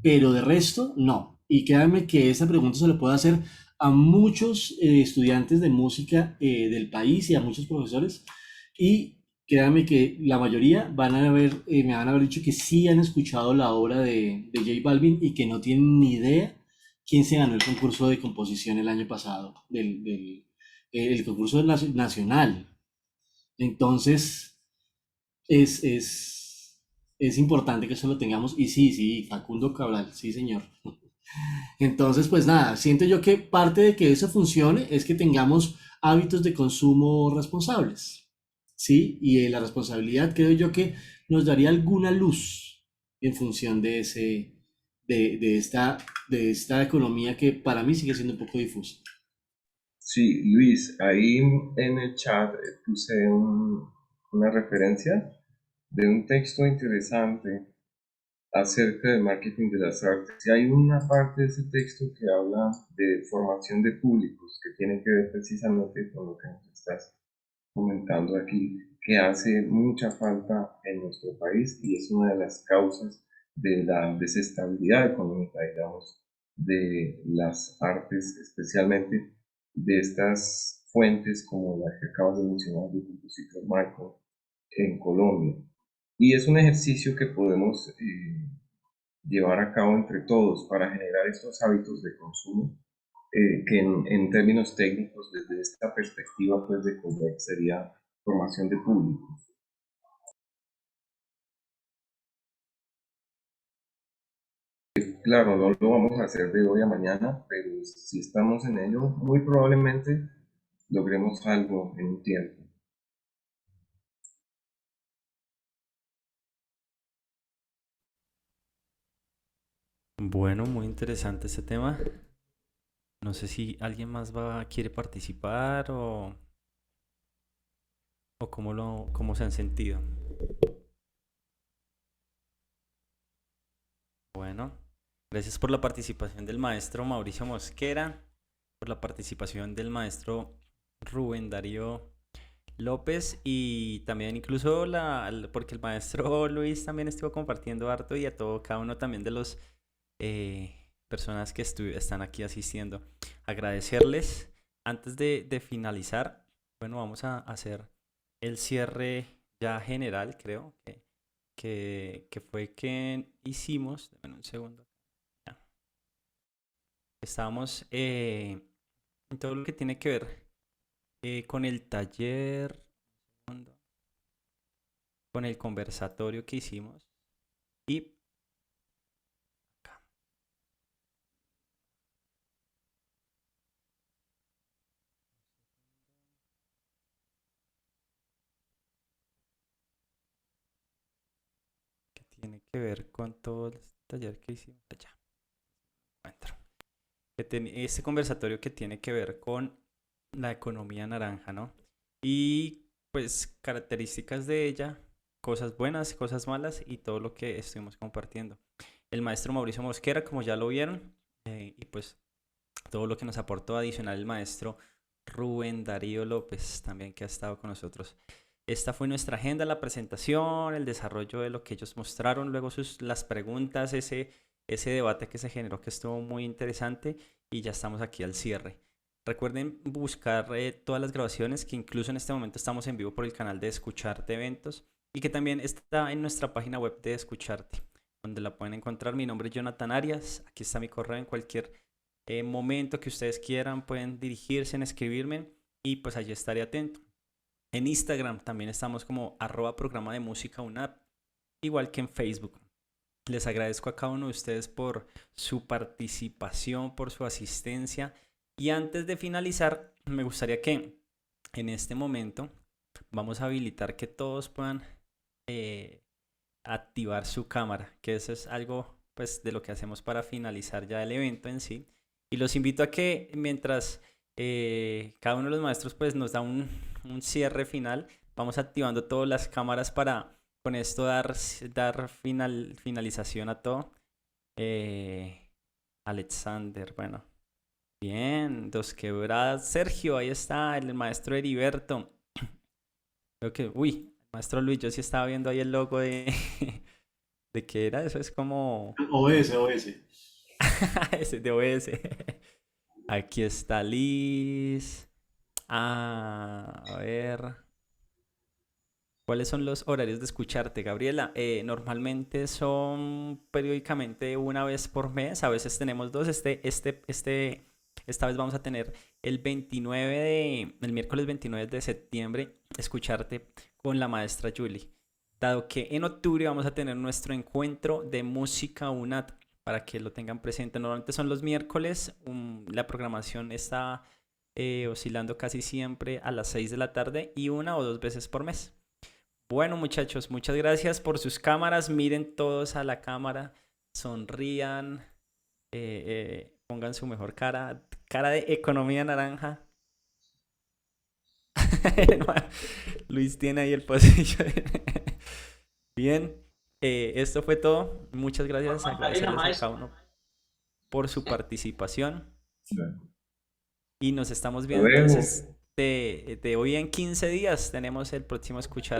pero de resto no. Y créanme que esa pregunta se le puede hacer a muchos estudiantes de música del país y a muchos profesores, y créanme que la mayoría me van a haber dicho que sí han escuchado la obra de J Balvin y que no tienen ni idea quién se ganó el concurso de composición el año pasado, el concurso nacional. Entonces, es, es, es importante que eso lo tengamos. Y sí, sí, Facundo Cabral, sí, señor. Entonces, pues nada, siento yo que parte de que eso funcione es que tengamos hábitos de consumo responsables, ¿sí? Y la responsabilidad creo yo que nos daría alguna luz en función de esta economía que para mí sigue siendo un poco difusa. Sí, Luis, ahí en el chat puse una referencia de un texto interesante acerca del marketing de las artes. Y hay una parte de ese texto que habla de formación de públicos, que tiene que ver precisamente con lo que nos estás comentando aquí, que hace mucha falta en nuestro país y es una de las causas de la desestabilidad económica, digamos, de las artes, especialmente de estas fuentes como la que acabas de mencionar del compositor Michael en Colombia. Y es un ejercicio que podemos llevar a cabo entre todos para generar estos hábitos de consumo que en términos técnicos, desde esta perspectiva pues, de Colbert, sería formación de públicos. Claro, no lo vamos a hacer de hoy a mañana, pero si estamos en ello, muy probablemente logremos algo en un tiempo. Bueno, muy interesante este tema. No sé si alguien más quiere participar o cómo se han sentido. Bueno, gracias por la participación del maestro Mauricio Mosquera, por la participación del maestro Rubén Darío López y también incluso porque el maestro Luis también estuvo compartiendo harto y a todo cada uno también de los personas que están aquí asistiendo. Agradecerles. Antes de finalizar, bueno, vamos a hacer el cierre ya general, creo que fue que hicimos. Dame un segundo. Ya. Estábamos en todo lo que tiene que ver con el taller, con el conversatorio que hicimos y que tiene que ver con todo el taller que hicimos allá. Encuentro. este conversatorio que tiene que ver con la economía naranja, ¿no? Y pues características de ella, cosas buenas, cosas malas y todo lo que estuvimos compartiendo. El maestro Mauricio Mosquera, como ya lo vieron, y pues todo lo que nos aportó adicional el maestro Rubén Darío López, también que ha estado con nosotros. Esta fue nuestra agenda, la presentación, el desarrollo de lo que ellos mostraron, luego las preguntas, ese debate que se generó que estuvo muy interesante y ya estamos aquí al cierre. Recuerden buscar todas las grabaciones que incluso en este momento estamos en vivo por el canal de Escucharte Eventos y que también está en nuestra página web de Escucharte, donde la pueden encontrar. Mi nombre es Jonathan Arias, aquí está mi correo. En cualquier momento que ustedes quieran pueden dirigirse en escribirme y pues allí estaré atento. En Instagram también estamos como @programa de música UNAD, igual que en Facebook. Les agradezco a cada uno de ustedes por su participación, por su asistencia. Y antes de finalizar, me gustaría que en este momento vamos a habilitar que todos puedan activar su cámara, que eso es algo pues de lo que hacemos para finalizar ya el evento en sí. Y los invito a que mientras cada uno de los maestros pues nos da un cierre final, vamos activando todas las cámaras para con esto dar finalización a todo. Alexander, bueno, bien, Dos Quebradas, Sergio, ahí está, el maestro Heriberto. Creo que, uy, el maestro Luis, yo sí estaba viendo ahí el logo de ¿de qué era? Eso es como OBS, OBS. ese de OBS. Aquí está Liz. A ver. ¿Cuáles son los horarios de escucharte, Gabriela? Normalmente son periódicamente una vez por mes. A veces tenemos dos. Esta vez vamos a tener el miércoles 29 de septiembre, escucharte con la maestra Julie. Dado que en octubre vamos a tener nuestro encuentro de música UNAT, para que lo tengan presente. Normalmente son los miércoles. La programación está oscilando casi siempre a las 6 de la tarde y una o dos veces por mes. Bueno, muchachos, muchas gracias por sus cámaras. Miren todos a la cámara, sonrían, pongan su mejor cara de economía naranja. Luis tiene ahí el pasillo. Bien, esto fue todo. Muchas gracias. Agradecerles a cada uno por su participación. Y nos estamos viendo entonces de hoy en 15 días. Tenemos el próximo escuchar.